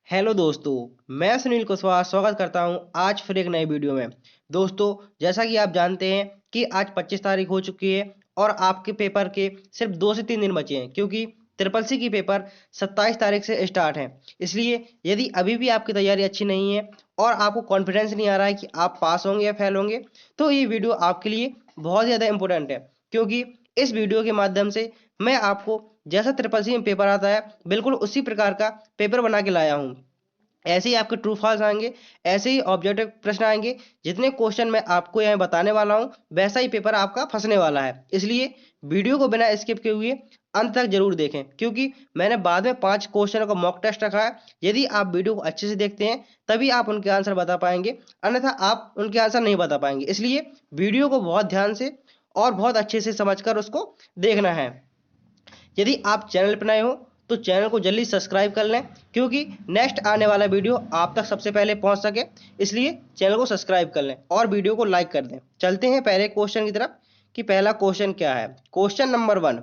Hello दोस्तों। मैं सुनील कुशवाहा स्वागत करता हूं आज फिर एक नए वीडियो में। दोस्तों, जैसा कि आप जानते हैं कि आज 25 तारीख हो चुकी है और आपके पेपर के सिर्फ 2 से 3 दिन बचे हैं, क्योंकि ट्रिपल सी की पेपर 27 तारीख से स्टार्ट है। इसलिए यदि अभी भी आपकी तैयारी अच्छी नहीं है और आपको कॉन्फिडेंस नहीं आ रहा है कि आप पास होंगे या फेल होंगे, तो ये वीडियो आपके लिए बहुत ज़्यादा इंपॉर्टेंट है। क्योंकि इस वीडियो के माध्यम से मैं आपको जैसा ट्रिपल सी में पेपर आता है बिल्कुल उसी प्रकार का पेपर बना के लाया हूँ। ऐसे ही आपके ट्रू फॉल्स आएंगे, ऐसे ही ऑब्जेक्टिव प्रश्न आएंगे। जितने क्वेश्चन मैं आपको यहाँ बताने वाला हूँ वैसा ही पेपर आपका फंसने वाला है। इसलिए वीडियो को बिना स्किप किए हुए अंत तक जरूर देखें, क्योंकि मैंने बाद में 5 क्वेश्चनों का मॉक टेस्ट रखा है। यदि आप वीडियो को अच्छे से देखते हैं तभी आप उनके आंसर बता पाएंगे, अन्यथा आप उनके आंसर नहीं बता पाएंगे। इसलिए वीडियो को बहुत ध्यान से और बहुत अच्छे से समझकर उसको देखना है। यदि आप चैनल पर नए हो तो चैनल को जल्दी सब्सक्राइब कर लें, क्योंकि नेक्स्ट आने वाला वीडियो आप तक सबसे पहले पहुंच सके। इसलिए चैनल को सब्सक्राइब कर लें और वीडियो को लाइक कर दें। चलते हैं पहले क्वेश्चन की तरफ कि पहला क्वेश्चन क्या है। क्वेश्चन नंबर 1,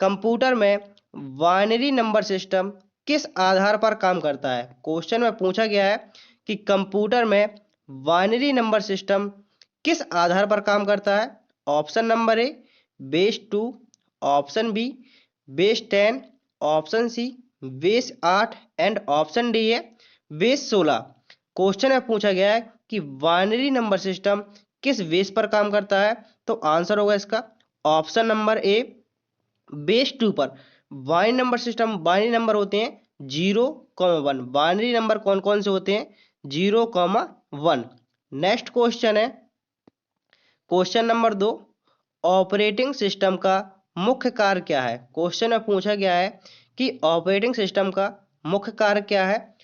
कंप्यूटर में बाइनरी नंबर सिस्टम किस आधार पर काम करता है। क्वेश्चन में पूछा गया है कि कंप्यूटर में बाइनरी नंबर सिस्टम किस आधार पर काम करता है। Option number A base 2, option B base 10, option C base 8 and option D है बेस 16। क्वेश्चन में पूछा गया है कि बाइनरी नंबर सिस्टम किस बेस पर काम करता है, तो आंसर होगा इसका ऑप्शन नंबर ए बेस 2 पर। Binary number system, binary number होते हैं 0, 1। बाइनरी नंबर कौन कौन से होते हैं? 0, 1। नेक्स्ट क्वेश्चन है क्वेश्चन नंबर 2, ऑपरेटिंग सिस्टम का मुख्य कार्य क्या है। क्वेश्चन में पूछा गया है कि ऑपरेटिंग सिस्टम का मुख्य कार्य क्या है।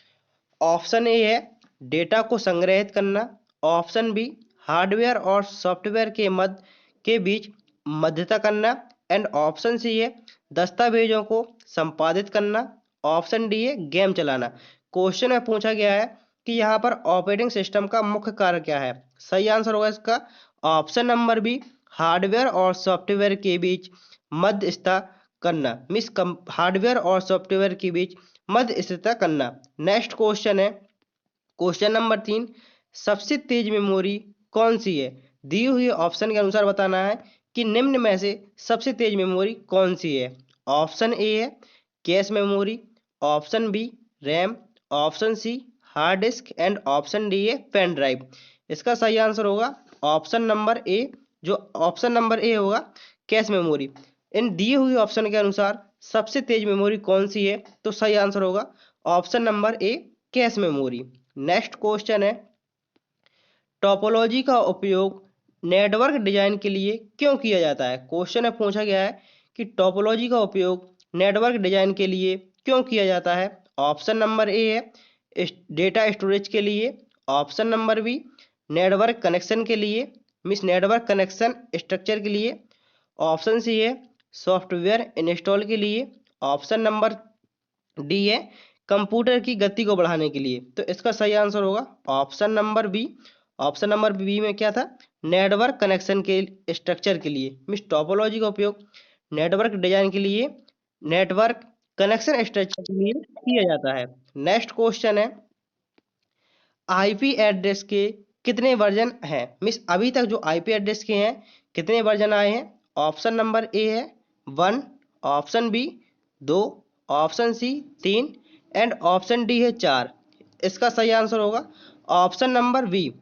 ऑप्शन ए है डेटा को संग्रहित करना, ऑप्शन बी हार्डवेयर और सॉफ्टवेयर के बीच मध्यस्थता करना एंड ऑप्शन सी है दस्तावेजों को संपादित करना, ऑप्शन डी है गेम चलाना। क्वेश्चन में पूछा गया है कि यहाँ पर ऑपरेटिंग सिस्टम का मुख्य कार्य क्या है। सही आंसर होगा इसका ऑप्शन नंबर बी हार्डवेयर और सॉफ्टवेयर के बीच मध्यस्थता करना। हार्डवेयर और सॉफ्टवेयर के बीच मध्यस्थता करना। नेक्स्ट क्वेश्चन है क्वेश्चन नंबर 3, सबसे तेज मेमोरी कौन सी है। दी हुई ऑप्शन के अनुसार बताना है कि निम्न में से सबसे तेज मेमोरी कौन सी है। ऑप्शन ए है cache memory, option B RAM, option C hard disk and option D है पेन ड्राइव। इसका सही आंसर होगा ऑप्शन नंबर ए, जो ऑप्शन नंबर ए होगा कैश मेमोरी। इन दिए हुए ऑप्शन के अनुसार सबसे तेज मेमोरी कौन सी है, तो सही आंसर होगा ऑप्शन नंबर ए कैश मेमोरी। नेक्स्ट क्वेश्चन है टोपोलॉजी का उपयोग नेटवर्क डिजाइन के लिए क्यों किया जाता है। क्वेश्चन में पूछा गया है कि टोपोलॉजी का उपयोग नेटवर्क डिजाइन के लिए क्यों किया जाता है। ऑप्शन नंबर ए है डेटा स्टोरेज के लिए, option number B network connection के लिए, नेटवर्क कनेक्शन स्ट्रक्चर के लिए, ऑप्शन सी है सॉफ्टवेयर इंस्टॉल के लिए, ऑप्शन नंबर डी है कंप्यूटर की गति को बढ़ाने के लिए। तो इसका सही आंसर होगा option number B. Option number B में क्या था? नेटवर्क कनेक्शन के स्ट्रक्चर के लिए। टोपोलॉजी का उपयोग नेटवर्क डिजाइन के लिए, नेटवर्क कनेक्शन स्ट्रक्चर के लिए किया जाता है। नेक्स्ट क्वेश्चन है आईपी एड्रेस के कितने वर्जन हैं। अभी तक जो आईपी एड्रेस के हैं कितने वर्जन आए हैं। ऑप्शन नंबर ए है 1, option B 2, option C 3 and option D है 4। इसका सही आंसर होगा option number B.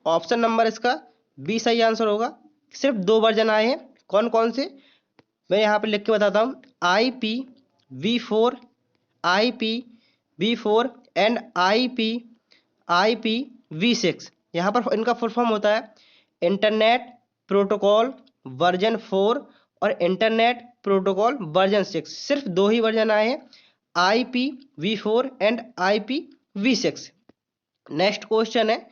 Option number इसका बी सही आंसर होगा। सिर्फ 2 वर्जन आए हैं। कौन कौन से मैं यहाँ पे लिख के बताता हूँ। IP V4 and IP V6। यहाँ पर इनका फुल फॉर्म होता है इंटरनेट प्रोटोकॉल वर्जन 4 और इंटरनेट प्रोटोकॉल वर्जन 6। सिर्फ 2 ही वर्जन आए हैं, IP V4 and IP V6। Next question है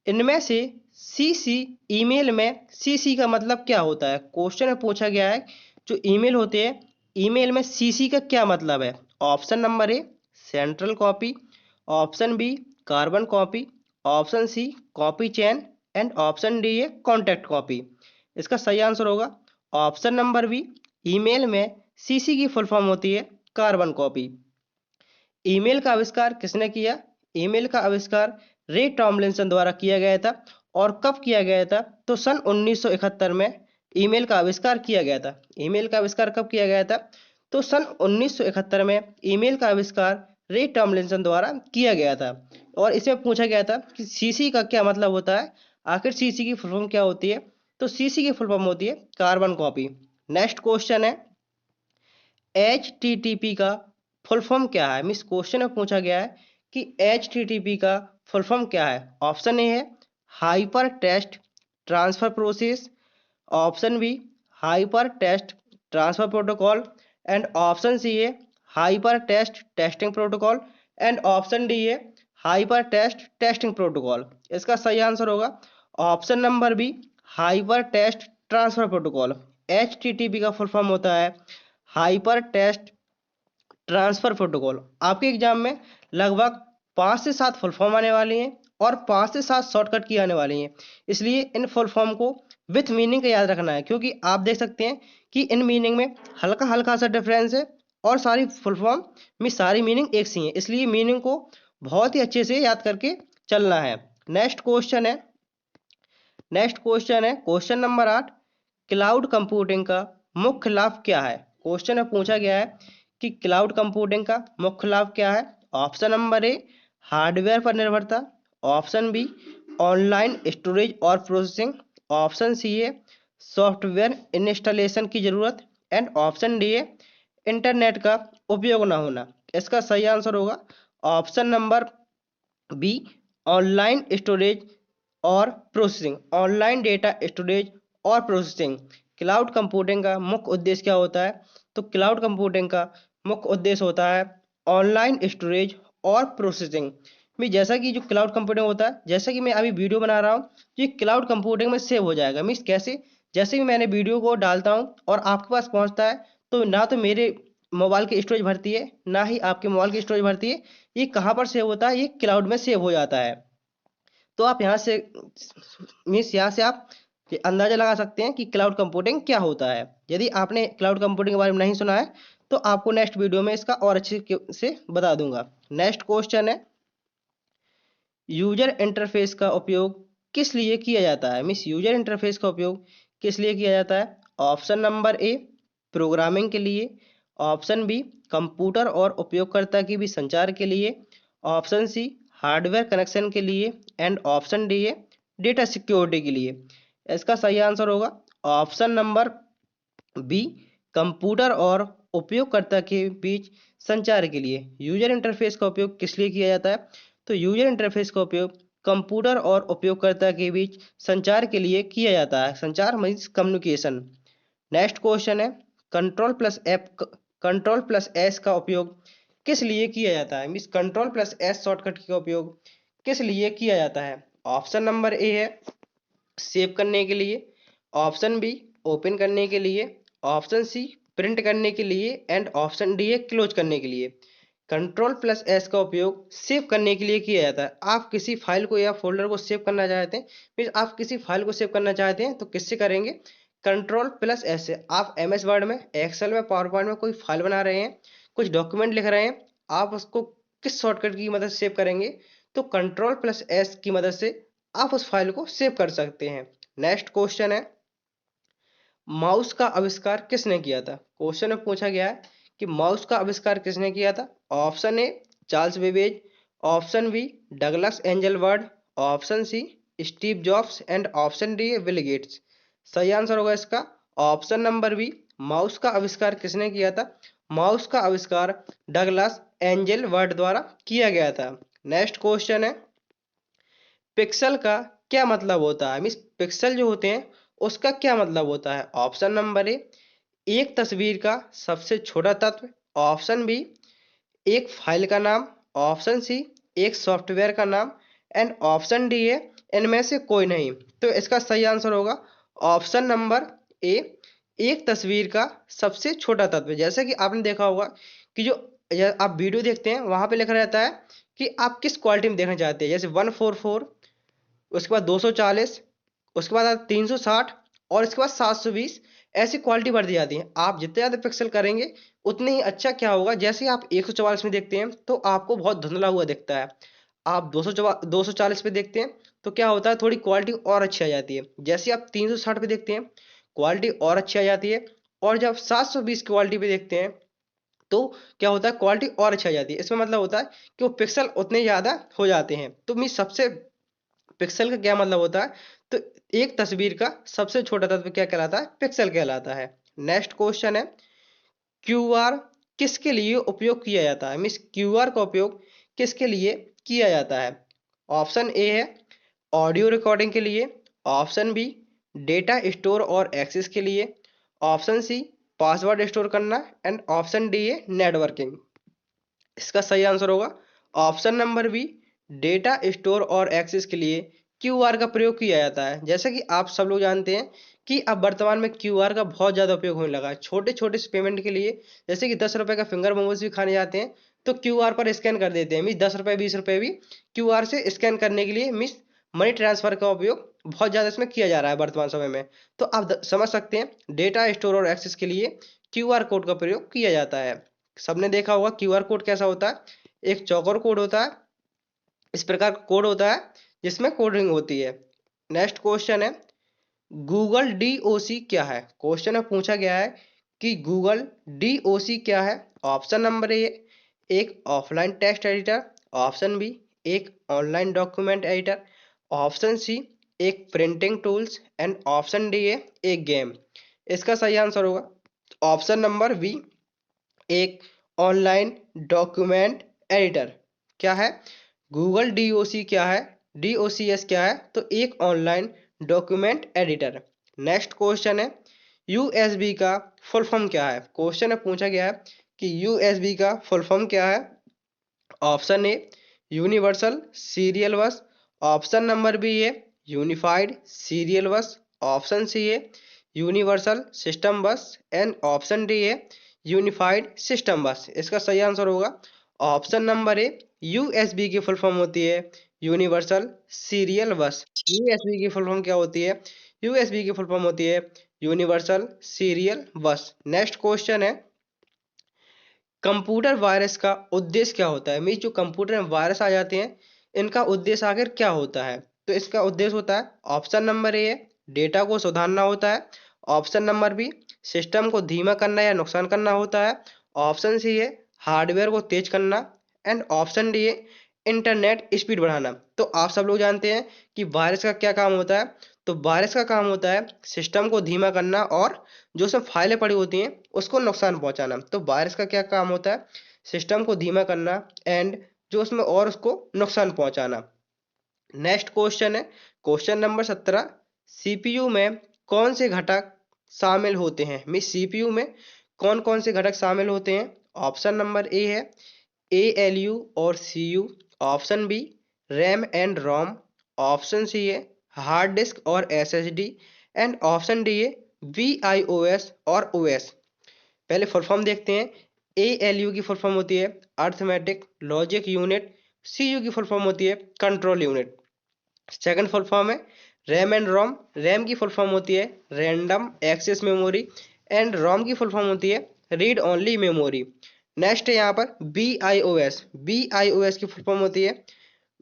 इनमें से सीसी ईमेल में सीसी का मतलब क्या होता है। क्वेश्चन में पूछा गया है जो ईमेल होते हैं ईमेल में सीसी का क्या मतलब है। Option number A central copy, option B carbon copy, option C copy chain and option D है कॉन्टैक्ट कॉपी। इसका सही आंसर होगा ऑप्शन नंबर बी। ईमेल में सीसी की फुल फॉर्म होती है कार्बन कॉपी। ईमेल का आविष्कार किसने किया? ईमेल का आविष्कार रे टॉमलिंसन द्वारा किया गया था। और कब किया गया था? तो सन 1971 में ईमेल का आविष्कार किया गया था। ईमेल का आविष्कार कब किया गया था? तो सन 1971 में ईमेल का आविष्कार रे टॉमलिंसन द्वारा किया गया था। और इसमें पूछा गया था कि सीसी का क्या मतलब होता है। आखिर सीसी की फुल फॉर्म क्या होती है? तो सीसी की फुल फॉर्म होती है कार्बन कॉपी। नेक्स्ट क्वेश्चन है HTTP का फुल फॉर्म क्या है? मिस क्वेश्चन में पूछा गया है कि HTTP का फुल फॉर्म क्या है। ऑप्शन ए है hyper text transfer process, option B hyper text transfer protocol, and option C है hyper text testing protocol, and option D है हाइपर टेक्स्ट टेस्टिंग प्रोटोकॉल। इसका सही आंसर होगा option number B hyper text transfer protocol. HTTP का full form होता है hyper text transfer protocol. आपके exam में लगभग 5 से 7 फुल फॉर्म आने वाली हैं और 5 से 7 शॉर्टकट की आने वाली हैं। इसलिए इन फुल फॉर्म को विथ मीनिंग का याद रखना है, क्योंकि आप देख सकते हैं कि इन मीनिंग में हल्का हल्का सा डिफरेंस है और सारी फुल फॉर्म में सारी मीनिंग एक सी है। इसलिए मीनिंग को बहुत ही अच्छे से याद करके चलना है। नेक्स्ट क्वेश्चन है क्वेश्चन नंबर 8। क्लाउड कंप्यूटिंग का मुख्य लाभ क्या है? क्वेश्चन में पूछा गया है कि क्लाउड कंप्यूटिंग का मुख्य लाभ क्या है। ऑप्शन नंबर ए हार्डवेयर पर निर्भरता, ऑप्शन बी ऑनलाइन स्टोरेज और प्रोसेसिंग, ऑप्शन सी है सॉफ्टवेयर इंस्टॉलेशन की जरूरत, एंड ऑप्शन डी है इंटरनेट का उपयोग ना होना। इसका सही आंसर होगा option number B online storage और प्रोसेसिंग। ऑनलाइन डेटा स्टोरेज और प्रोसेसिंग। क्लाउड कंप्यूटिंग का मुख्य उद्देश्य क्या होता है? तो क्लाउड कंप्यूटिंग का मुख्य उद्देश्य होता है ऑनलाइन स्टोरेज और प्रोसेसिंग में। जैसा कि जो क्लाउड कंप्यूटिंग होता है, जैसा कि मैं अभी वीडियो बना रहा हूँ, ये क्लाउड कंप्यूटिंग में सेव हो जाएगा। मीन्स कैसे? जैसे भी मैंने वीडियो को डालता हूँ और आपके पास पहुँचता है, तो ना तो मेरे मोबाइल की स्टोरेज भरती है, ना ही आपके मोबाइल की स्टोरेज भरती है। ये कहाँ पर सेव होता है? ये क्लाउड में सेव हो जाता है। तो आप यहाँ से मीन्स यहाँ से आप ये अंदाजा लगा सकते हैं कि क्लाउड कंप्यूटिंग क्या होता है। यदि आपने क्लाउड कंप्यूटिंग के बारे में नहीं सुना है, तो आपको नेक्स्ट वीडियो में इसका और अच्छे से बता दूंगा। नेक्स्ट क्वेश्चन है यूजर इंटरफेस का उपयोग किस लिए किया जाता है? मीन्स यूजर इंटरफेस का उपयोग किस लिए किया जाता है। ऑप्शन नंबर ए प्रोग्रामिंग के लिए, ऑप्शन बी कंप्यूटर और उपयोगकर्ता के बीच संचार के लिए, ऑप्शन सी हार्डवेयर कनेक्शन के लिए, एंड ऑप्शन डी है डेटा सिक्योरिटी के लिए। इसका सही आंसर होगा ऑप्शन नंबर बी कंप्यूटर और उपयोगकर्ता के बीच संचार के लिए। यूजर इंटरफेस का उपयोग किस लिए किया जाता है? तो यूजर इंटरफेस का उपयोग कंप्यूटर और उपयोगकर्ता के बीच संचार के लिए किया जाता है। संचार मीन्स कम्युनिकेशन। नेक्स्ट क्वेश्चन है कंट्रोल प्लस एस का उपयोग किस लिए किया जाता है? Means control plus S shortcut का उपयोग किस लिए किया जाता है। ऑप्शन नंबर ए है सेव करने के लिए, ऑप्शन बी ओपन करने के लिए, ऑप्शन सी प्रिंट करने के लिए, एंड ऑप्शन डी है क्लोज करने के लिए। कंट्रोल प्लस एस का उपयोग सेव करने के लिए किया जाता है। आप किसी फाइल को या फोल्डर को सेव करना चाहते हैं, मीन्स आप किसी फाइल को सेव करना चाहते हैं, तो किससे करेंगे? कंट्रोल प्लस एस से। आप MS वर्ड में, एक्सेल में, पावर पॉइंट में कोई फाइल बना रहे हैं, कुछ डॉक्यूमेंट लिख रहे हैं, आप उसको किस शॉर्टकट की मदद से सेव करेंगे? तो कंट्रोल प्लस एस की मदद से आप उस फाइल को सेव कर सकते हैं। नेक्स्ट क्वेश्चन है माउस का आविष्कार किसने किया था? क्वेश्चन में पूछा गया है कि माउस का आविष्कार किसने किया था। Option A Charles Babbage, option B Douglas Engelbart, option C Steve Jobs, and option D Bill Gates. सही आंसर होगा इसका ऑप्शन नंबर बी माउस का आविष्कार किसने किया था? माउस का आविष्कार डगलस एंजल वर्ड द्वारा किया गया था। नेक्स्ट क्वेश्चन है पिक्सल का क्या मतलब होता है? मीन्स पिक्सल जो होते हैं उसका क्या मतलब होता है। ऑप्शन नंबर ए एक तस्वीर का सबसे छोटा तत्व, ऑप्शन बी एक फाइल का नाम, ऑप्शन सी एक सॉफ्टवेयर का नाम, एंड ऑप्शन डी है इनमें से कोई नहीं। तो इसका सही आंसर होगा ऑप्शन नंबर ए एक तस्वीर का सबसे छोटा तत्व। जैसे कि आपने देखा होगा कि जो आप वीडियो देखते हैं वहां पे लिखा रहता है कि आप किस क्वालिटी में देखना चाहते हैं, जैसे 144, उसके बाद 240, उसके बाद 360 और इसके बाद 720। ऐसी क्वालिटी बढ़ दी जाती है। आप जितने ज़्यादा पिक्सल करेंगे उतने ही अच्छा क्या होगा, जैसे आप 144 में देखते हैं तो आपको बहुत धुंधला हुआ दिखता है। आप 240 पे देखते हैं तो क्या होता है, थोड़ी क्वालिटी और अच्छी आ जाती है। जैसे आप 360 पे देखते हैं, क्वालिटी और अच्छी आ जाती है। और जब 720 क्वालिटी पे देखते हैं तो क्या होता है, क्वालिटी और अच्छी आ जाती है। इसमें मतलब होता है कि वो पिक्सल उतने ज़्यादा हो जाते हैं। तो मी सबसे पिक्सल का क्या मतलब होता है, तो एक तस्वीर का सबसे छोटा तत्व क्या कहलाता है, पिक्सल कहलाता है। नेक्स्ट क्वेश्चन है, क्यूआर किसके लिए उपयोग किया जाता है, मीन्स क्यूआर का उपयोग किसके लिए किया जाता है। ऑप्शन ए है ऑडियो रिकॉर्डिंग के लिए, ऑप्शन बी डेटा स्टोर और एक्सेस के लिए, ऑप्शन सी पासवर्ड स्टोर करना, एंड ऑप्शन डी है नेटवर्किंग। इसका सही आंसर होगा option number B, data store और एक्सेस के लिए क्यूआर का प्रयोग किया जाता है। जैसा कि आप सब लोग जानते हैं कि अब वर्तमान में क्यूआर का बहुत ज़्यादा उपयोग होने लगा है छोटे छोटे से पेमेंट के लिए। जैसे कि 10 रुपए का फिंगर मोमोज भी खाने जाते हैं तो क्यूआर पर स्कैन कर देते हैं, मीस 10 रुपए 20 रुपए भी क्यूआर से स्कैन करने के लिए, मीस मनी ट्रांसफर का उपयोग बहुत ज़्यादा इसमें किया जा रहा है वर्तमान समय में। तो आप समझ सकते हैं डेटा स्टोर और एक्सेस के लिए क्यूआर कोड का प्रयोग किया जाता है। सबने देखा होगा क्यूआर कोड कैसा होता है, एक चौकोर कोड होता है, इस प्रकार का कोड होता है जिसमें कोडिंग होती है। नेक्स्ट क्वेश्चन है, गूगल डीओसी क्या है। क्वेश्चन में पूछा गया है कि गूगल डीओसी क्या है। ऑप्शन नंबर ए एक offline text editor, option B एक online document editor, option C एक printing tools, and option D है एक गेम। इसका सही आंसर होगा ऑप्शन नंबर बी, एक ऑनलाइन डॉक्यूमेंट एडिटर। क्या है, गूगल डीओसी क्या है, डीओसीएस क्या है, तो एक online document editor. Next question है, यूएसबी का फुल फॉर्म क्या है। क्वेश्चन में पूछा गया है कि यूएसबी का फुल फॉर्म क्या है। Option A universal serial bus, option number B है unified serial bus, option C है universal system bus, and option D है यूनिफाइड सिस्टम बस। इसका सही आंसर होगा ऑप्शन नंबर ए, यूएसबी की फुल फॉर्म होती है यूनिवर्सल सीरियल बस। यूएसबी की फुल फॉर्म क्या होती है, यूएसबी की फुल फॉर्म होती है universal serial bus. Next question है, कंप्यूटर वायरस का उद्देश्य क्या होता है। मीन्स जो कंप्यूटर में वायरस आ जाते हैं इनका उद्देश्य आखिर क्या होता है। तो इसका उद्देश्य होता है ऑप्शन नंबर ए है डेटा को सुधारना होता है, ऑप्शन नंबर बी सिस्टम को धीमा करना या नुकसान करना होता है, ऑप्शन सी है हार्डवेयर को तेज करना, एंड ऑप्शन डी है इंटरनेट स्पीड बढ़ाना। तो आप सब लोग जानते हैं कि वायरस का क्या काम होता है। तो वायरस का काम होता है सिस्टम को धीमा करना और जो उसमें फाइलें पड़ी होती हैं उसको नुकसान पहुंचाना। तो वायरस का क्या काम होता है, सिस्टम को धीमा करना एंड जो उसमें और उसको नुकसान पहुंचाना। नेक्स्ट क्वेश्चन है क्वेश्चन नंबर 17, सीपीयू में कौन से घटक शामिल होते हैं। मीन सीपीयू में कौन कौन से घटक शामिल होते हैं। ऑप्शन नंबर ए है एएलयू और CU, option B RAM and ROM, option C है हार्ड डिस्क और एसएसडी, एंड ऑप्शन डी है वीआईओएस और ओएस। पहले फुल फॉर्म देखते हैं। एएलयू की फुल फॉर्म होती है अर्थमेटिक लॉजिक यूनिट, सीयू की फुल फॉर्म होती है control unit. Second full form है रैम एंड रोम, रैम की फुल फॉर्म होती है रैंडम एक्सेस मेमोरी, एंड रोम की फुल फॉर्म होती है रीड ओनली मेमोरी। नेक्स्ट है यहाँ पर B I O S, B I O S की फुल फॉर्म होती है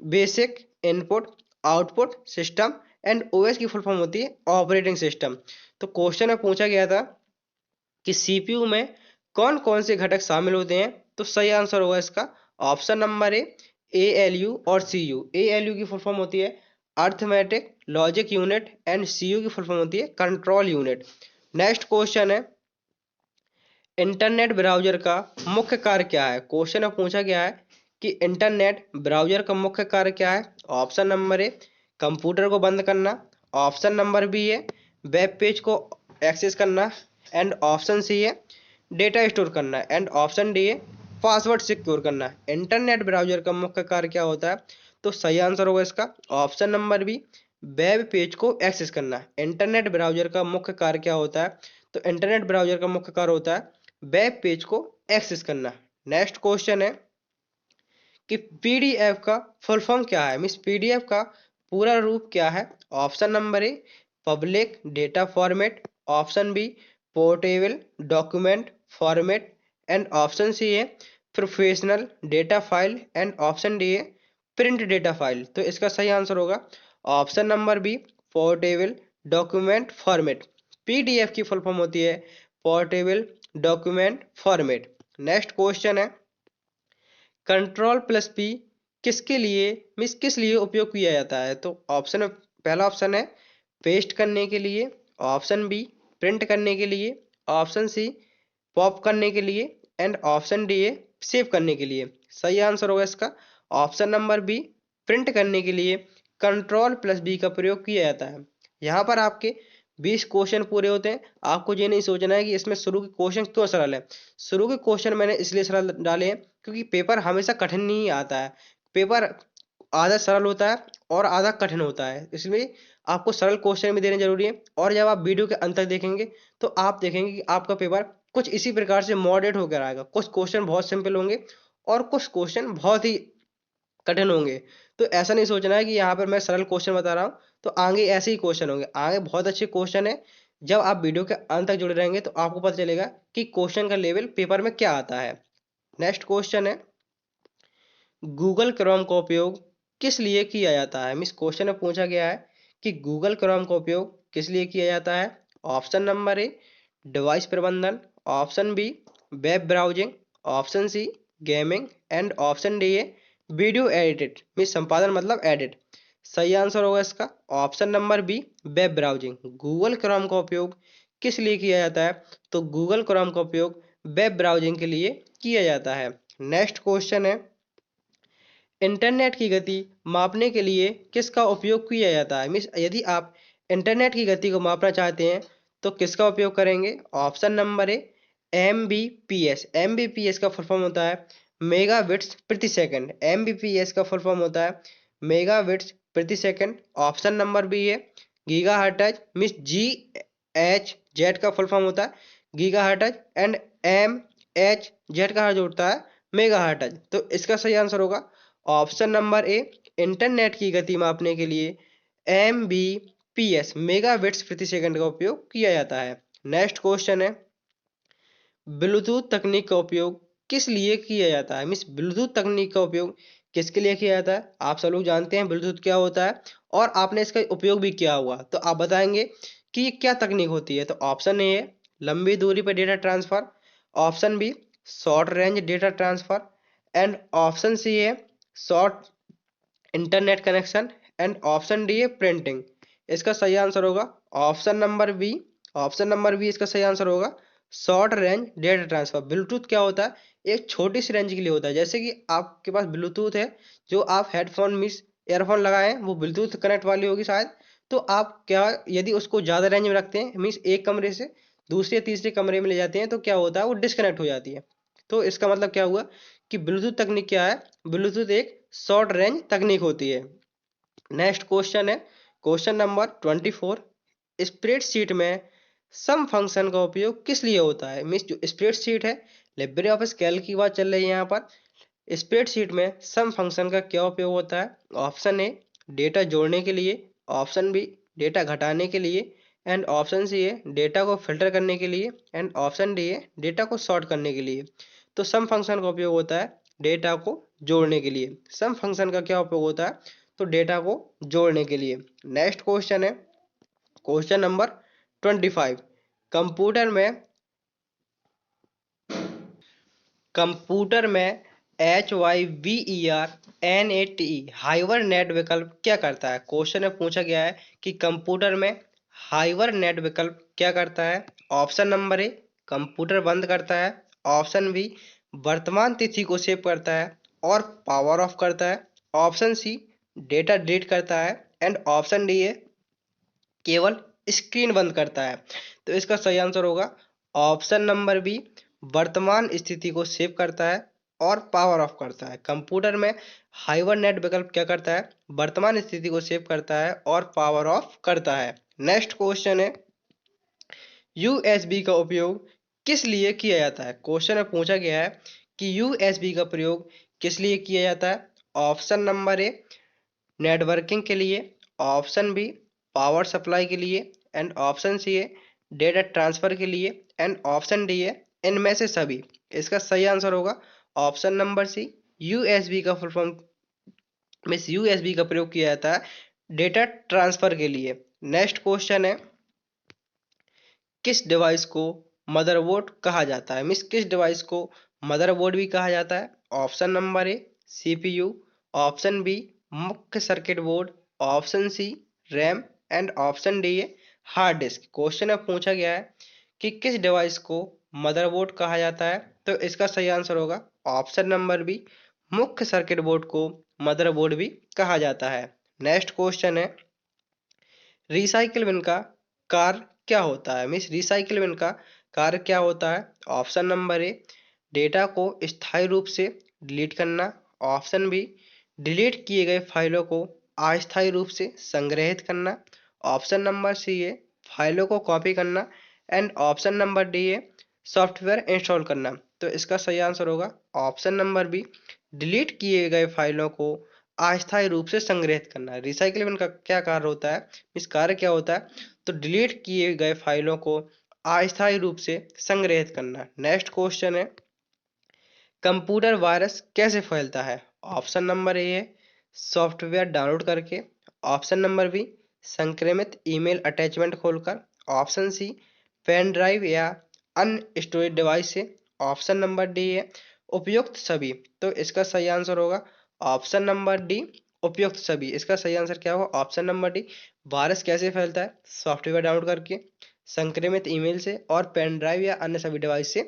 basic input output system, and OS की फुल फॉर्म होती है ऑपरेटिंग सिस्टम। तो क्वेश्चन में पूछा गया था कि सीपीयू में कौन कौन से घटक शामिल होते हैं। तो सही आंसर होगा इसका option number A L U और C U. A L U की फुल फॉर्म होती है arithmetic logic unit, and C U की फुल फॉर्म होती है कंट्रोल यूनिट। नेक्स्ट क्वेश्चन है, इंटरनेट ब्राउजर का मुख्य कार्य क्या है। क्वेश्चन में पूछा गया है कि इंटरनेट ब्राउजर का मुख्य कार्य क्या है। ऑप्शन नंबर ए कंप्यूटर को बंद करना, ऑप्शन नंबर बी है वेब पेज को एक्सेस करना, एंड ऑप्शन सी है डेटा स्टोर करना, एंड ऑप्शन डी है पासवर्ड सिक्योर करना। इंटरनेट ब्राउजर का मुख्य कार्य क्या होता है। तो सही आंसर होगा इसका option number B web page को एक्सेस करना। इंटरनेट ब्राउजर का मुख्य कार्य क्या होता है। तो इंटरनेट ब्राउजर का मुख्य कार्य होता है वेब पेज को एक्सेस करना। नेक्स्ट क्वेश्चन है कि पीडीएफ का फुल फॉर्म क्या है। मीन्स पीडीएफ का पूरा रूप क्या है। Option number A public data format, option B portable document format, and option C है professional data file and option D है प्रिंट डेटा फाइल। तो इसका सही आंसर होगा option number B portable document format. PDF की full form होती है portable document format. Next question है कंट्रोल प्लस पी किसके लिए मीन्स किस लिए उपयोग किया जाता है। तो ऑप्शन पहला ऑप्शन है पेस्ट करने के लिए, ऑप्शन बी प्रिंट करने के लिए, ऑप्शन सी पॉप करने के लिए एंड ऑप्शन डी है सेव करने के लिए। सही आंसर होगा इसका ऑप्शन नंबर बी प्रिंट करने के लिए कंट्रोल प्लस बी का प्रयोग किया जाता है। यहाँ पर आपके 20 क्वेश्चन पूरे होते हैं। आपको ये नहीं सोचना है कि इसमें शुरू के क्वेश्चन क्यों सरल है। शुरू के क्वेश्चन मैंने इसलिए सरल डाले हैं क्योंकि पेपर हमेशा कठिन नहीं आता है। पेपर आधा सरल होता है और आधा कठिन होता है, इसलिए आपको सरल क्वेश्चन भी देने जरूरी है। और जब आप वीडियो के अंत तक देखेंगे तो आप देखेंगे कि आपका पेपर कुछ इसी प्रकार से मॉडरेट होकर आएगा। कुछ क्वेश्चन बहुत सिंपल होंगे और कुछ क्वेश्चन बहुत ही कठिन होंगे। तो ऐसा नहीं सोचना है कि यहाँ पर मैं सरल क्वेश्चन बता रहा हूँ तो आगे ऐसे ही क्वेश्चन होंगे। आगे बहुत अच्छे क्वेश्चन है। जब आप वीडियो के अंत तक जुड़े रहेंगे तो आपको पता चलेगा कि क्वेश्चन का लेवल पेपर में क्या आता है। नेक्स्ट क्वेश्चन है गूगल क्रोम का उपयोग किस लिए किया जाता है। मिस क्वेश्चन में पूछा गया है कि गूगल क्रोम का उपयोग किस लिए किया जाता है। ऑप्शन नंबर ए डिवाइस प्रबंधन, option B web browsing, option C gaming and option D है वीडियो एडिटेड मीन्स संपादन मतलब एडिट। सही आंसर होगा इसका option number B web browsing. Google Chrome का उपयोग किस लिए किया जाता है। तो गूगल क्रोम का उपयोग वेब ब्राउजिंग के लिए किया जाता है। नेक्स्ट क्वेश्चन है इंटरनेट की गति मापने के लिए किसका उपयोग किया जाता है। मीन्स यदि आप इंटरनेट की गति को मापना चाहते हैं तो किसका उपयोग करेंगे। Option number A MBPS. MBPS का फुल फॉर्म होता है मेगाबिट्स प्रति सेकंड। एमबीपीएस का फुल फॉर्म होता है मेगाबिट्स प्रति सेकंड। ऑप्शन नंबर बी है gigahertz means G H Z का फुल फॉर्म होता है gigahertz and M H Z का जो होता है मेगाहर्ट्ज। तो इसका सही आंसर होगा ऑप्शन नंबर ए इंटरनेट की गति मापने के लिए एमबीपीएस मेगाबिट्स प्रति सेकंड का उपयोग किया जाता है। नेक्स्ट क्वेश्चन है ब्लूटूथ तकनीक का उपयोग किस लिए किया जाता है। मीन्स ब्लूटूथ तकनीक का उपयोग किसके लिए किया जाता है। आप सब लोग जानते हैं ब्लूटूथ क्या होता है और आपने इसका उपयोग भी किया हुआ, तो आप बताएंगे कि ये क्या तकनीक होती है। तो ऑप्शन ए है लंबी दूरी पर data transfer, option B short range data transfer and option C है short internet connection and option D है प्रिंटिंग। इसका सही आंसर होगा option number B. Option number B इसका सही आंसर होगा short range data transfer. Bluetooth क्या होता है एक छोटी सी रेंज के लिए होता है। जैसे कि आपके पास ब्लूटूथ है जो आप हेडफोन मीन्स ईयरफोन लगाए वो ब्लूटूथ कनेक्ट वाली होगी शायद। तो आप क्या यदि उसको ज़्यादा रेंज में रखते हैं मीन्स एक कमरे से दूसरे तीसरे कमरे में ले जाते हैं तो क्या होता है वो डिस्कनेक्ट हो जाती है। तो इसका मतलब क्या हुआ कि ब्लूटूथ तकनीक क्या है। ब्लूटूथ एक शॉर्ट रेंज तकनीक होती है। नेक्स्ट क्वेश्चन है क्वेश्चन नंबर 24 स्प्रेडशीट में सम फंक्शन का उपयोग किस लिए होता है। मीन्स जो स्प्रेडशीट है लिब्रे ऑफिस कैल्क की बात चल रही है यहाँ पर। स्प्रेडशीट में सम फंक्शन का क्या उपयोग होता है। ऑप्शन ए डेटा जोड़ने के लिए, ऑप्शन बी डेटा घटाने के लिए एंड ऑप्शन सी है डेटा को फिल्टर करने के लिए एंड ऑप्शन डी है डेटा को सॉर्ट करने के लिए। तो सम फंक्शन का उपयोग होता है डेटा को जोड़ने के लिए। सम फंक्शन का क्या उपयोग होता है तो डेटा को जोड़ने के लिए। नेक्स्ट क्वेश्चन है क्वेश्चन नंबर 25 कंप्यूटर में कंप्यूटर में HYVERNATE हाइवर नेट विकल्प क्या करता है। क्वेश्चन में पूछा गया है कि कंप्यूटर में हाइवर नेट विकल्प क्या करता है। ऑप्शन नंबर ए कंप्यूटर बंद करता है, ऑप्शन बी वर्तमान तिथि को सेव करता है और पावर ऑफ करता है, ऑप्शन सी डेटा डिलीट करता है एंड ऑप्शन डी है केवल स्क्रीन बंद करता है। तो इसका सही आंसर होगा ऑप्शन नंबर बी वर्तमान स्थिति को सेव करता है और पावर ऑफ करता है। कंप्यूटर में हाइवर नेट विकल्प क्या करता है वर्तमान स्थिति को सेव करता है और पावर ऑफ करता है। नेक्स्ट क्वेश्चन है यूएसबी का उपयोग किस लिए किया जाता है। क्वेश्चन में पूछा गया है कि यूएसबी का प्रयोग किस लिए किया जाता है। ऑप्शन नंबर ए नेटवर्किंग के लिए, ऑप्शन बी पावर सप्लाई के लिए एंड ऑप्शन सी है डेटा ट्रांसफर के लिए एंड ऑप्शन डी है इनमें से सभी। इसका सही आंसर होगा ऑप्शन नंबर सी, यूएसबी का फुल फॉर्म मीन्स यूएसबी का प्रयोग किया जाता है डेटा ट्रांसफर के लिए। नेक्स्ट क्वेश्चन है, किस डिवाइस को मदरबोर्ड कहा जाता है? मीन्स किस डिवाइस को मदरबोर्ड भी कहा जाता है? Option number A CPU, option B मुख्य circuit board, option C RAM and option D है हार्ड डिस्क। क्वेश्चन में पूछा गया है कि किस डिवाइस को मदरबोर्ड कहा जाता है, तो इसका सही आंसर होगा ऑप्शन नंबर बी, मुख्य सर्किट बोर्ड को मदरबोर्ड भी कहा जाता है। नेक्स्ट क्वेश्चन है, रिसाइकिल बिन का कार्य क्या होता है? मीन्स रिसाइकिल बिन का कार्य क्या होता है? ऑप्शन नंबर ए डेटा को स्थायी रूप से डिलीट करना, ऑप्शन बी डिलीट किए गए फाइलों को अस्थायी रूप से संग्रहित करना, ऑप्शन नंबर सी है फाइलों को कॉपी करना एंड ऑप्शन नंबर डी है सॉफ्टवेयर इंस्टॉल करना। तो इसका सही आंसर होगा ऑप्शन नंबर बी, डिलीट किए गए फाइलों को अस्थायी रूप से संग्रहित करना। रिसाइकिल का क्या कार्य होता है, इस कार्य क्या होता है, तो डिलीट किए गए फाइलों को अस्थायी रूप से संग्रहित करना। नेक्स्ट क्वेश्चन है, कंप्यूटर वायरस कैसे फैलता है? ऑप्शन नंबर ए है सॉफ्टवेयर डाउनलोड करके, ऑप्शन नंबर बी संक्रमित ईमेल अटैचमेंट खोलकर, ऑप्शन सी पेन ड्राइव या अन्य स्टोरेज डिवाइस से, ऑप्शन नंबर डी है उपयुक्त सभी। तो इसका सही आंसर होगा ऑप्शन नंबर डी, उपयुक्त सभी। इसका सही आंसर क्या होगा? Option number D. वायरस कैसे फैलता है? सॉफ्टवेयर डाउनलोड करके, संक्रमित ईमेल से और पेन ड्राइव या अन्य सभी डिवाइस से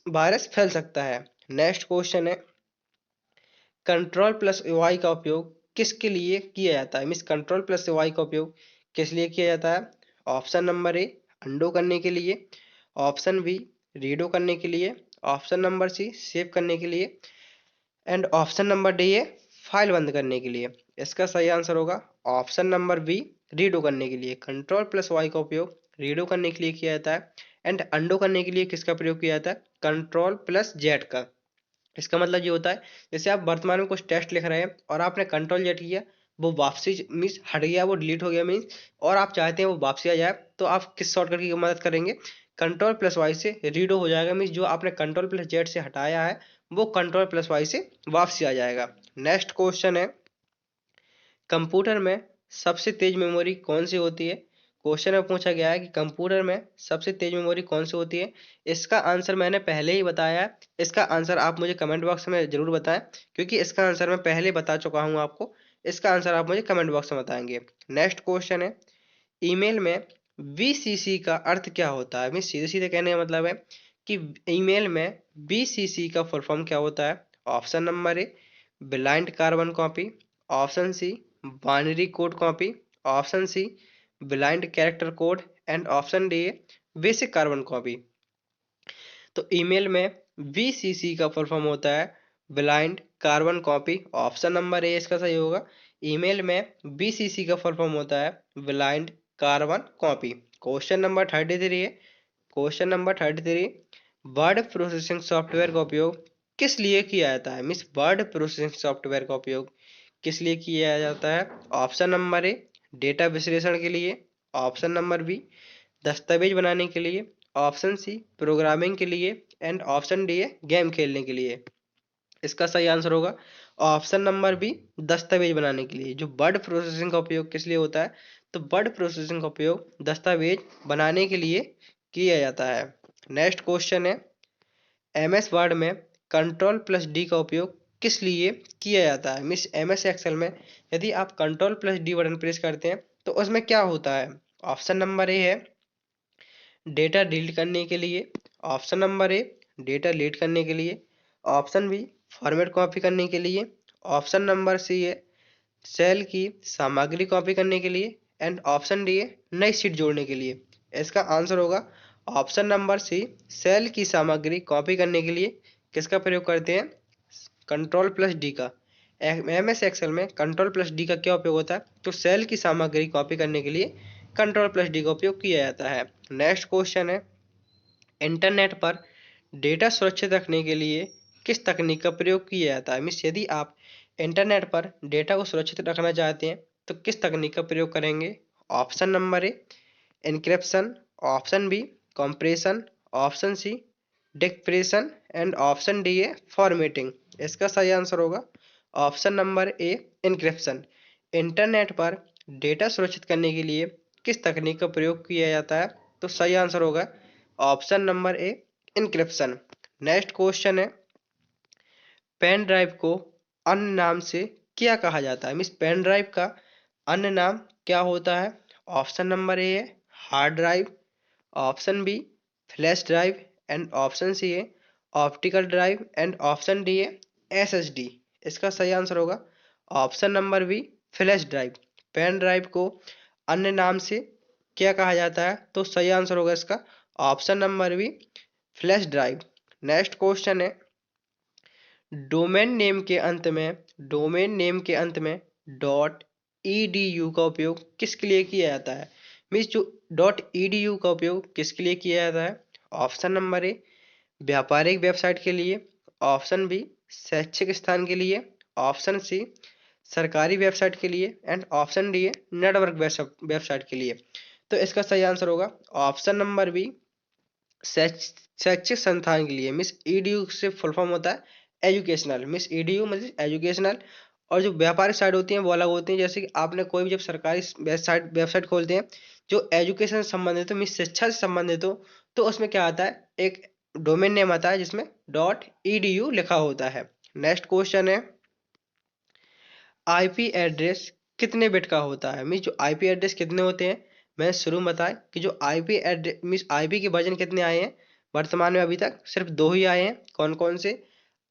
वायरस फैल सकता है। नेक्स्ट क्वेश्चन है, कंट्रोल प्लस वाई का उपयोग किसके लिए किया जाता है? मीन्स कंट्रोल प्लस वाई का उपयोग किस लिए किया जाता है? ऑप्शन नंबर ए अंडो करने के लिए, ऑप्शन बी रीडो करने के लिए, ऑप्शन नंबर सी सेव करने के लिए एंड ऑप्शन नंबर डी है फाइल बंद करने के लिए। इसका सही आंसर होगा ऑप्शन नंबर बी, रीडो करने के लिए। कंट्रोल प्लस वाई का उपयोग रीडो करने के लिए किया जाता है एंड अंडो करने के लिए किसका प्रयोग किया जाता है? कंट्रोल प्लस जेड का। इसका मतलब ये होता है जैसे आप वर्तमान में कुछ टेस्ट लिख रहे हैं और आपने कंट्रोल जेड किया, वो वापसी मीन्स हट गया, वो डिलीट हो गया मीन्स, और आप चाहते हैं वो वापसी आ जाए, तो आप किस शॉर्टकट की मदद करेंगे? कंट्रोल प्लस वाई से रीडो हो जाएगा, मीन्स जो आपने कंट्रोल प्लस जेड से हटाया है वो कंट्रोल प्लस वाई से वापसी आ जाएगा। नेक्स्ट क्वेश्चन है, कंप्यूटर में सबसे तेज मेमोरी कौन सी होती है? क्वेश्चन में पूछा गया है कि कंप्यूटर में सबसे तेज मेमोरी कौन सी होती है। इसका आंसर मैंने पहले ही बताया है, इसका आंसर आप मुझे कमेंट बॉक्स में जरूर बताएं, क्योंकि इसका आंसर मैं पहले बता चुका हूं आपको। इसका आंसर आप मुझे कमेंट बॉक्स में बताएंगे। नेक्स्ट क्वेश्चन है, ईमेल में वीसीसी का अर्थ क्या होता है? मैं सीधे सीधे कहने का मतलब है कि ईमेल में वीसीसी का फुल फॉर्म क्या होता है? Option number A blind carbon copy, option C binary code copy, option C blind character code and option D basic carbon copy. तो ईमेल में वीसीसी का फुल फॉर्म होता है blind carbon copy. Option number A इसका सही होगा। Email में BCC का फुल फॉर्म होता है blind carbon copy. Question number 33 है, question number 33, word processing software का उपयोग किस लिए किया जाता है? मीन्स वर्ड प्रोसेसिंग सॉफ्टवेयर का उपयोग किस लिए किया जाता है? ऑप्शन नंबर ए डेटा विश्लेषण के लिए, ऑप्शन नंबर बी दस्तावेज बनाने के लिए, ऑप्शन सी प्रोग्रामिंग के लिए एंड ऑप्शन डी है गेम खेलने के लिए। इसका सही आंसर होगा ऑप्शन नंबर बी दस्तावेज बनाने के लिए। जो वर्ड प्रोसेसिंग का उपयोग किस लिए होता है? तो वर्ड प्रोसेसिंग का उपयोग दस्तावेज बनाने के लिए किया जाता है। नेक्स्ट क्वेश्चन है, एमएस वर्ड में कंट्रोल प्लस डी का उपयोग किस लिए किया जाता है? मिस एमएस एक्सेल में यदि आप control plus D button press करते हैं तो उसमें क्या होता है? ऑप्शन नंबर ए है डेटा डिलीट करने के लिए, ऑप्शन नंबर ए डेटा डिलीट करने के लिए, ऑप्शन बी फॉर्मेट कॉपी करने के लिए, ऑप्शन नंबर सी है सेल की सामग्री कॉपी करने के लिए एंड ऑप्शन डी है नई शीट जोड़ने के लिए। इसका आंसर होगा ऑप्शन नंबर सी, सेल की सामग्री कॉपी करने के लिए किसका प्रयोग करते हैं? कंट्रोल प्लस डी का। एमएस एक्सेल में कंट्रोल प्लस डी का क्या उपयोग होता है? तो सेल की सामग्री कॉपी करने के लिए कंट्रोल प्लस डी का उपयोग किया जाता है। नेक्स्ट क्वेश्चन है, इंटरनेट पर डेटा सुरक्षित रखने के लिए किस तकनीक का प्रयोग किया जाता है? मीन्स यदि आप इंटरनेट पर डेटा को सुरक्षित रखना चाहते हैं तो किस तकनीक का प्रयोग करेंगे? Option number A encryption, option B compression, option C decryption and option D है फॉर्मेटिंग। इसका सही आंसर होगा option number A encryption. Internet पर डेटा सुरक्षित करने के लिए किस तकनीक का प्रयोग किया जाता है? तो सही आंसर होगा option number A encryption. Next question है, पेन ड्राइव को अन्य नाम से क्या कहा जाता है? मीन्स पेन ड्राइव का अन्य नाम क्या होता है? ऑप्शन नंबर ए है hard drive, option B flash drive and option C है optical drive and option D है एसएसडी। इसका सही आंसर होगा option number B flash drive. Pen drive को अन्य नाम से क्या कहा जाता है? तो सही आंसर होगा इसका option number B flash drive. Next question है, डोमेन नेम के अंत में डॉट edu का उपयोग किसके लिए किया जाता है? मीन्स जो डॉट edu का उपयोग किसके लिए किया जाता है? ऑप्शन नंबर ए व्यापारिक वेबसाइट के लिए, ऑप्शन बी शैक्षिक स्थान के लिए, ऑप्शन सी सरकारी वेबसाइट के लिए एंड ऑप्शन डी है नेटवर्क वेबसाइट के लिए। तो इसका सही आंसर होगा ऑप्शन नंबर बी शैक्षिक संस्थान के लिए। मिस ईडीयू से फुल फॉर्म होता है एजुकेशनल। मिस ईडीयू मतलब एजुकेशनल, और जो व्यापारिक साइट होती हैं वो अलग होती हैं। जैसे कि आपने कोई भी जब सरकारी वेबसाइट खोलते हैं जो एजुकेशन से संबंधित हो, मिस शिक्षा से संबंधित हो, तो उसमें क्या आता है, एक डोमेन नेम आता है जिसमें .edu लिखा होता है। नेक्स्ट क्वेश्चन है, आईपी एड्रेस कितने बिट का होता है? मीन्स जो आईपी एड्रेस कितने होते हैं, मैं शुरू में बताया कि जो आईपी एड्रेस मीन्स आईपी के वर्जन कितने आए हैं वर्तमान में? अभी तक सिर्फ 2 ही आए हैं। कौन कौन से?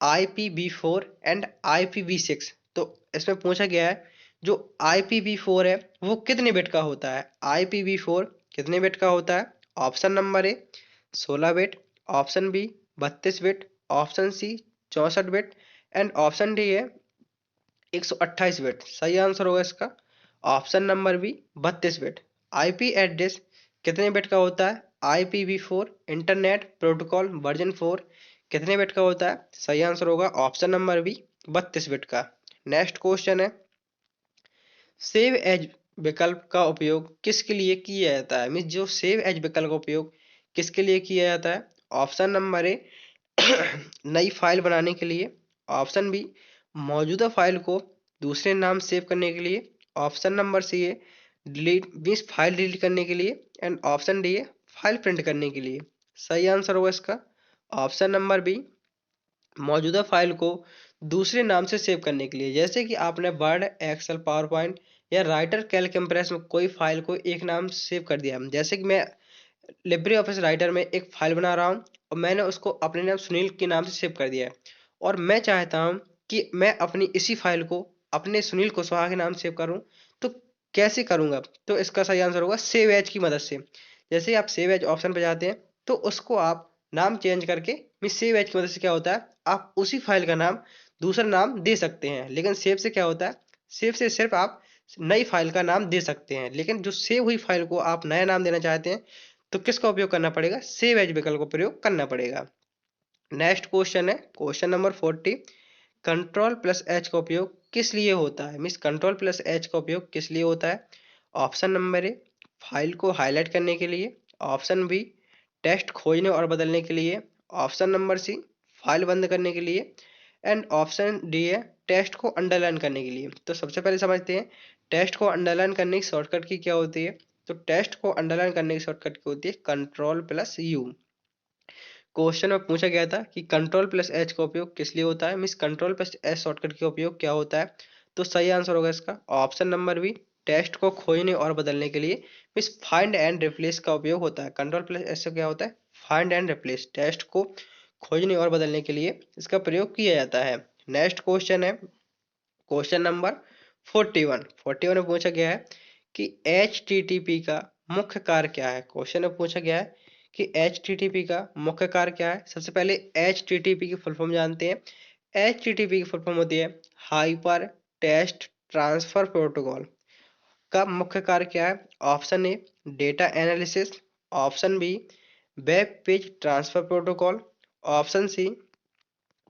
IPv4 and IPv6। तो इसमें पूछा गया है जो IPv4 है वो कितने बिट का होता है? IPv4 कितने बिट का होता है? Option number A 16 bit, option B 32 bit, option C 64 bit and option D है 128 बिट। सही आंसर होगा इसका option number B 32 bit. IP address कितने बिट का होता है? IPv4 इंटरनेट प्रोटोकॉल वर्जन 4 कितने बिट का होता है? सही आंसर होगा ऑप्शन नंबर बी 32 बिट का। नेक्स्ट क्वेश्चन है, सेव एज विकल्प का उपयोग किसके लिए किया जाता है? मीन्स जो सेव एज विकल्प का उपयोग किसके लिए किया जाता है? ऑप्शन नंबर ए नई फाइल बनाने के लिए, ऑप्शन बी मौजूदा फाइल को दूसरे नाम सेव करने के लिए, ऑप्शन नंबर सी है डिलीट मीन्स फाइल डिलीट करने के लिए एंड ऑप्शन डी है फाइल प्रिंट करने के लिए। सही आंसर होगा इसका ऑप्शन नंबर बी मौजूदा फाइल को दूसरे नाम से सेव करने के लिए। जैसे कि आपने वर्ड, एक्सेल, पावर पॉइंट या राइटर, कैल्क, इम्प्रेस में कोई फाइल को एक नाम से सेव कर दिया। जैसे कि मैं लिब्रे ऑफिस राइटर में एक फाइल बना रहा हूँ और मैंने उसको अपने नाम सुनील के नाम से सेव कर दिया है, और मैं चाहता हूँ कि मैं अपनी इसी फाइल को अपने सुनील कुशवाहा के नाम सेव करूँ। तो कैसे करूँगा? तो इसका सही आंसर होगा सेव एज की मदद से। जैसे आप सेव एज ऑप्शन पर जाते हैं तो उसको आप नाम चेंज करके मिस सेव एज की मदद से क्या होता है, आप उसी फाइल का नाम दूसरा नाम दे सकते हैं। लेकिन सेव से क्या होता है, सेव से सिर्फ आप नई फाइल का नाम दे सकते हैं, लेकिन जो सेव हुई फाइल को आप नया नाम देना चाहते हैं तो किसका उपयोग करना पड़ेगा? सेव एज विकल्प का प्रयोग करना पड़ेगा। नेक्स्ट क्वेश्चन है question number 40, control plus H का उपयोग किस लिए होता है? मीन्स कंट्रोल प्लस एच का उपयोग किस लिए होता है? ऑप्शन नंबर ए फाइल को हाईलाइट करने के लिए, ऑप्शन बी टेक्स्ट खोजने और बदलने के लिए, ऑप्शन नंबर सी फाइल बंद करने के लिए एंड ऑप्शन डी है टेक्स्ट को अंडरलाइन करने के लिए। तो सबसे पहले समझते हैं टेक्स्ट को अंडरलाइन करने की शॉर्टकट की क्या होती है। तो टेक्स्ट को अंडरलाइन करने की शॉर्टकट की होती है कंट्रोल प्लस यू। क्वेश्चन में पूछा गया था कि कंट्रोल प्लस एच का उपयोग किस लिए होता है? Means control plus H shortcut का उपयोग क्या होता है? तो सही आंसर होगा इसका ऑप्शन नंबर बी टेक्स्ट को खोजने और बदलने के लिए। मीन्स फाइंड एंड रिप्लेस का उपयोग होता है। कंट्रोल प्लस एच से क्या होता है? फाइंड एंड रिप्लेस, टेक्स्ट को खोजने और बदलने के लिए इसका प्रयोग किया जाता है। नेक्स्ट क्वेश्चन है क्वेश्चन नंबर 41 में पूछा गया है कि HTTP का मुख्य कार्य क्या है? क्वेश्चन में पूछा गया है कि HTTP का मुख्य कार्य क्या है। सबसे पहले HTTP की फुल फॉर्म जानते हैं। HTTP की फुल फॉर्म होती है हाइपर टेक्स्ट ट्रांसफर प्रोटोकॉल। का मुख्य कार्य क्या है? Option A data analysis, option B web page transfer protocol, option C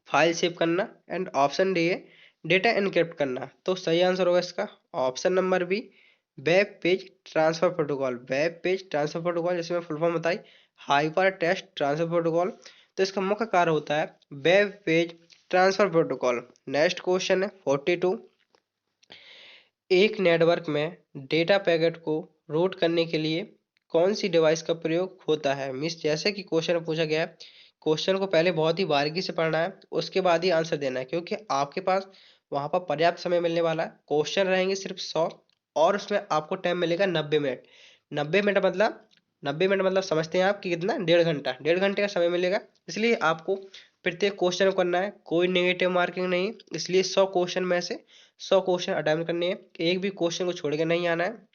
file save करना एंड ऑप्शन डी है डेटा एनक्रिप्ट करना। तो सही आंसर होगा इसका option number B web page transfer protocol. Web page transfer protocol जिसमें full form बताई hyper text transfer protocol. तो इसका मुख्य कार्य होता है web page transfer protocol. Next question है 42। एक नेटवर्क में डेटा पैकेट को रूट करने के लिए कौन सी डिवाइस का प्रयोग होता है। मिस जैसे कि क्वेश्चन में पूछा गया है, क्वेश्चन को पहले बहुत ही बारीकी से पढ़ना है, उसके बाद ही आंसर देना है, क्योंकि आपके पास वहां पर पर्याप्त समय मिलने वाला है। क्वेश्चन रहेंगे सिर्फ 100 और उसमें आपको टाइम मिलेगा 90 मिनट। 90 मिनट मतलब समझते हैं आप कि कितना, 1.5 घंटा। 1.5 घंटे का समय मिलेगा, इसलिए आपको प्रत्येक क्वेश्चन को करना है, कोई नेगेटिव मार्किंग नहीं। इसलिए 100 क्वेश्चन में से 100 क्वेश्चन अटेम्प्ट करने हैं, एक भी क्वेश्चन को छोड़ के नहीं आना है।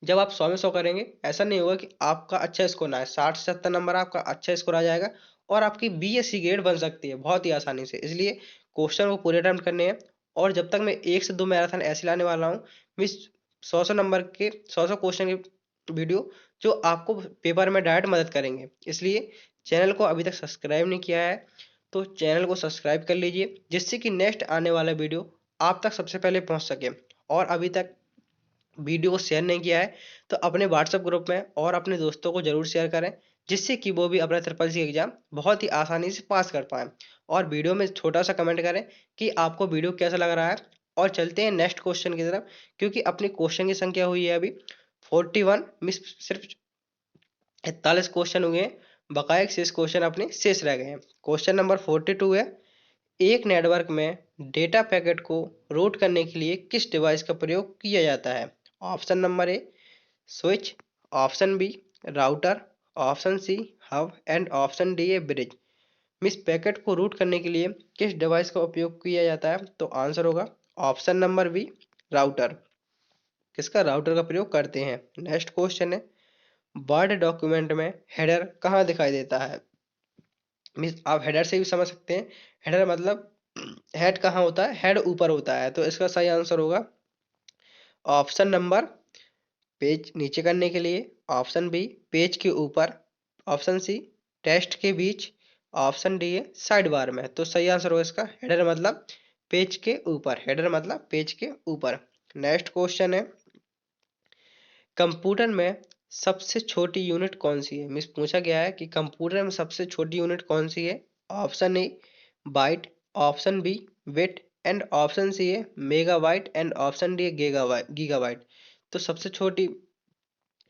जब आप 100 में 100 करेंगे, ऐसा नहीं होगा कि आपका अच्छा स्कोर ना आए, 60 से 70 नंबर आपका अच्छा स्कोर आ जाएगा और आपकी BSc ग्रेड बन सकती है बहुत ही आसानी से। इसलिए क्वेश्चन को पूरे अटेम्प्ट करने हैं। और जब तक मैं 1 से 2 मैराथन ऐसे लाने वाला हूँ, मिस 100 नंबर के 100 क्वेश्चन के वीडियो जो आपको पेपर में डायरेक्ट मदद करेंगे। इसलिए चैनल को अभी तक सब्सक्राइब नहीं किया है तो चैनल को सब्सक्राइब कर लीजिए, जिससे कि नेक्स्ट आने वाला वीडियो आप तक सबसे पहले पहुंच सके। और अभी तक वीडियो को शेयर नहीं किया है तो अपने व्हाट्सएप ग्रुप में और अपने दोस्तों को जरूर शेयर करें, जिससे कि वो भी अपना SSC एग्जाम बहुत ही आसानी से पास कर पाए। और वीडियो में छोटा सा कमेंट करें कि आपको वीडियो कैसा लग रहा है। और चलते हैं नेक्स्ट क्वेश्चन की तरफ, क्योंकि अपनी क्वेश्चन की संख्या हुई है अभी 41। मिस सिर्फ 41 क्वेश्चन हुए हैं, बकाया शेष क्वेश्चन अपने शेष रह गए हैं। क्वेश्चन नंबर 42 है, एक नेटवर्क में डेटा पैकेट को रूट करने के लिए किस डिवाइस का प्रयोग किया जाता है। Option number A switch, option B router, option C hub and option D A bridge. मिस पैकेट को रूट करने के लिए किस डिवाइस का उपयोग किया जाता है, तो आंसर होगा ऑप्शन नंबर बी राउटर। किसका, राउटर का प्रयोग करते हैं। नेक्स्ट क्वेश्चन है, वर्ड डॉक्यूमेंट में हेडर कहाँ दिखाई देता है। मीन्स आप हेडर से भी समझ सकते हैं, हेडर मतलब हेड कहाँ होता है, हेड ऊपर होता है, तो इसका सही आंसर होगा ऑप्शन नंबर पेज नीचे करने के लिए, ऑप्शन बी पेज के ऊपर, ऑप्शन सी टेक्स्ट के बीच, ऑप्शन डी है साइड बार में। तो सही आंसर होगा इसका हेडर मतलब पेज के ऊपर, हेडर मतलब पेज के ऊपर। नेक्स्ट क्वेश्चन है, कंप्यूटर में सबसे छोटी यूनिट कौन सी है। मिस पूछा गया है कि कंप्यूटर में सबसे छोटी यूनिट कौन सी है। Option A byte, option B bit and option C है मेगाबाइट एंड ऑप्शन डी है गीगाबाइट। तो सबसे छोटी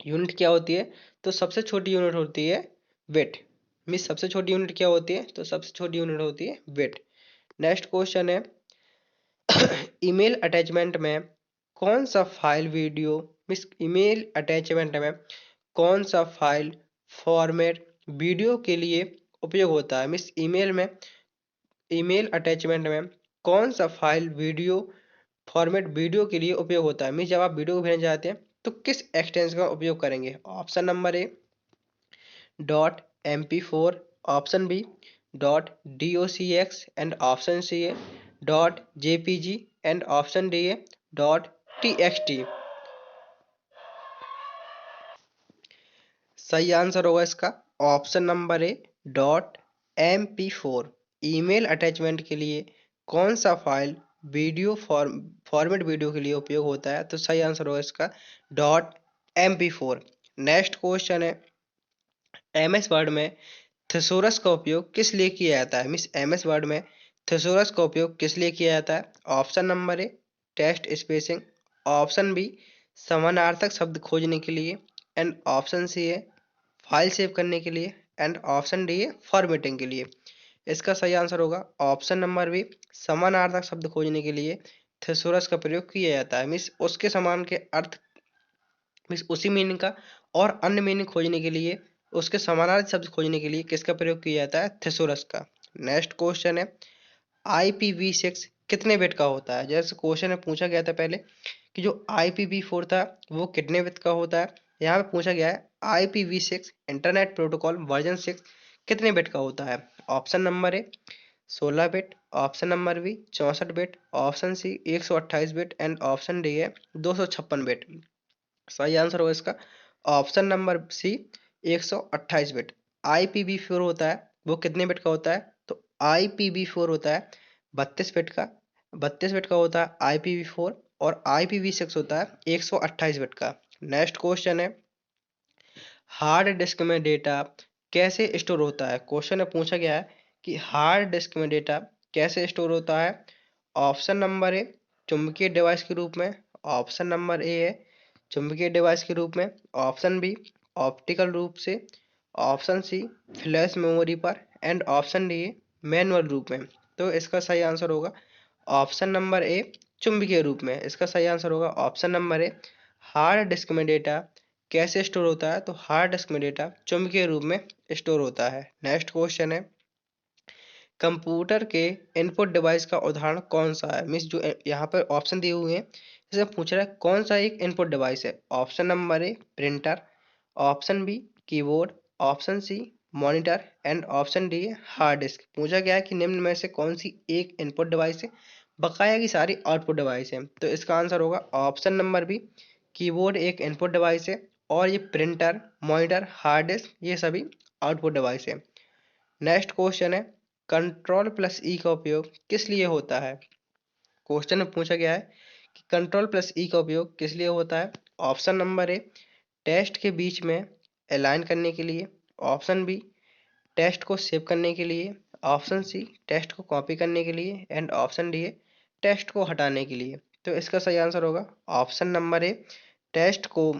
यूनिट क्या होती है, तो सबसे छोटी यूनिट होती है बिट। मिस सबसे छोटी यूनिट क्या होती है, तो सबसे छोटी यूनिट होती है बिट। नेक्स्ट क्वेश्चन है, ईमेल अटैचमेंट में कौन सा file video, miss email attachment में कौन सा फाइल फॉर्मेट वीडियो के लिए उपयोग होता है। मिस ईमेल अटैचमेंट में कौन सा फाइल वीडियो फॉर्मेट वीडियो के लिए उपयोग होता है। मिस जब आप वीडियो को भेजने जाते हैं तो किस एक्सटेंशन का उपयोग करेंगे। Option number A .mp4, option B .docx and option C है .jpg एंड ऑप्शन डी है .txt। सही आंसर होगा इसका option number A .mp4। Email attachment के लिए कौन सा फाइल वीडियो फॉर्मेट वीडियो के लिए उपयोग होता है, तो सही आंसर होगा इसका .mp4। नेक्स्ट क्वेश्चन है, MS वर्ड में थिसोरस का उपयोग किस लिए किया जाता है। मिस MS वर्ड में थिसोरस का उपयोग किस लिए किया जाता है। Option number A text spacing, option B समानार्थक शब्द खोजने के लिए एंड ऑप्शन सी है फाइल सेव करने के लिए एंड ऑप्शन डी है फॉर्मेटिंग के लिए। इसका सही आंसर होगा ऑप्शन नंबर बी समानार्थक शब्द खोजने के लिए थिसोरस का प्रयोग किया जाता है। मिस उसके समान के अर्थ, मिस उसी मीनिंग का और अन्य मीनिंग खोजने के लिए, उसके समानार्थी शब्द खोजने के लिए किसका प्रयोग किया जाता है, थिसोरस का। नेक्स्ट क्वेश्चन है, IPv6 कितने बिट का होता है। जैसे क्वेश्चन में पूछा गया था पहले कि जो IPv4 था वो कितने बिट का होता है, यहाँ पे पूछा गया है IPv6 इंटरनेट प्रोटोकॉल वर्जन 6 कितने बिट का होता है। Option number A 16 bit, option number B 64 bit, option C 128 bit and option D है 256 बिट। सही आंसर होगा इसका ऑप्शन नंबर सी 128 बिट। IPv4 होता है वो कितने बिट का होता है, तो IPv4 होता है 32 बिट का, 32 बिट का होता है IPv4 और IPv6 होता है 128 बिट का। नेक्स्ट क्वेश्चन है, हार्ड डिस्क में डेटा कैसे स्टोर होता है? क्वेश्चन में पूछा गया है कि हार्ड डिस्क में डेटा कैसे स्टोर होता है। ऑप्शन नंबर ए, चुंबकीय डिवाइस के रूप में। ऑप्शन नंबर ए है चुंबकीय डिवाइस के रूप में। ऑप्शन बी, ऑप्टिकल रूप से। ऑप्शन सी, फ्लैश मेमोरी पर। एंड ऑप्शन डी, मैनुअल रूप में। तो इसका सही आंसर होगा ऑप्शन नंबर ए, चुंबकीय रूप में। इसका सही आंसर होगा ऑप्शन नंबर ए, हार्ड डिस्क में डेटा कैसे स्टोर होता है? तो हार्ड डिस्क में डेटा चुंबकीय रूप में स्टोर होता है। नेक्स्ट क्वेश्चन है, कंप्यूटर के इनपुट डिवाइस का उदाहरण कौन सा है? मीन्स जो यहाँ पर ऑप्शन दिए हुए हैं इसमें पूछ रहा है कौन सा एक इनपुट डिवाइस है। Option number A, printer. Option B, keyboard. Option C, monitor. And option D है हार्ड डिस्क। पूछा गया है कि निम्न में से कौन सी एक इनपुट डिवाइस है, बकाया की सारी आउटपुट डिवाइस है। तो इसका आंसर होगा ऑप्शन नंबर बी, कीबोर्ड एक इनपुट डिवाइस है और ये प्रिंटर, मॉनिटर, हार्ड डिस्क ये सभी आउटपुट डिवाइस है। नेक्स्ट क्वेश्चन है, कंट्रोल प्लस ई का उपयोग किस लिए होता है? क्वेश्चन में पूछा गया है कि कंट्रोल प्लस ई का उपयोग किस लिए होता है। ऑप्शन नंबर ए, टेस्ट के बीच में अलाइन करने के लिए। ऑप्शन बी, टेस्ट को सेव करने के लिए। ऑप्शन सी, टेस्ट को कॉपी करने के लिए। एंड ऑप्शन डी है टेस्ट को हटाने के लिए। तो इसका सही आंसर होगा ऑप्शन नंबर ए, टेस्ट को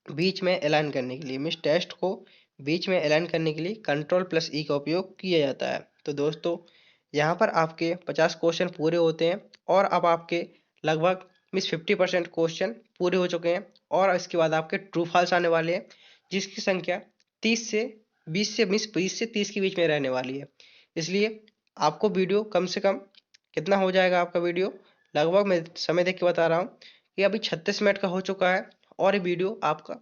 बीच में अलाइन करने के लिए। मीन्स टेस्ट को बीच में अलाइन करने के लिए कंट्रोल प्लस ई का उपयोग किया जाता है। तो दोस्तों यहाँ पर आपके 50 क्वेश्चन पूरे होते हैं और अब आपके लगभग मीन्स 50% क्वेश्चन पूरे हो चुके हैं और इसके बाद आपके ट्रू फॉल्स आने वाले हैं, जिसकी संख्या 30 से 20 से मीन्स 20 से 30 के बीच में रहने वाली है। इसलिए आपको वीडियो कम से कम कितना हो जाएगा आपका वीडियो, लगभग मैं समय देख के बता रहा हूँ कि अभी 36 मिनट का हो चुका है और ये वीडियो आपका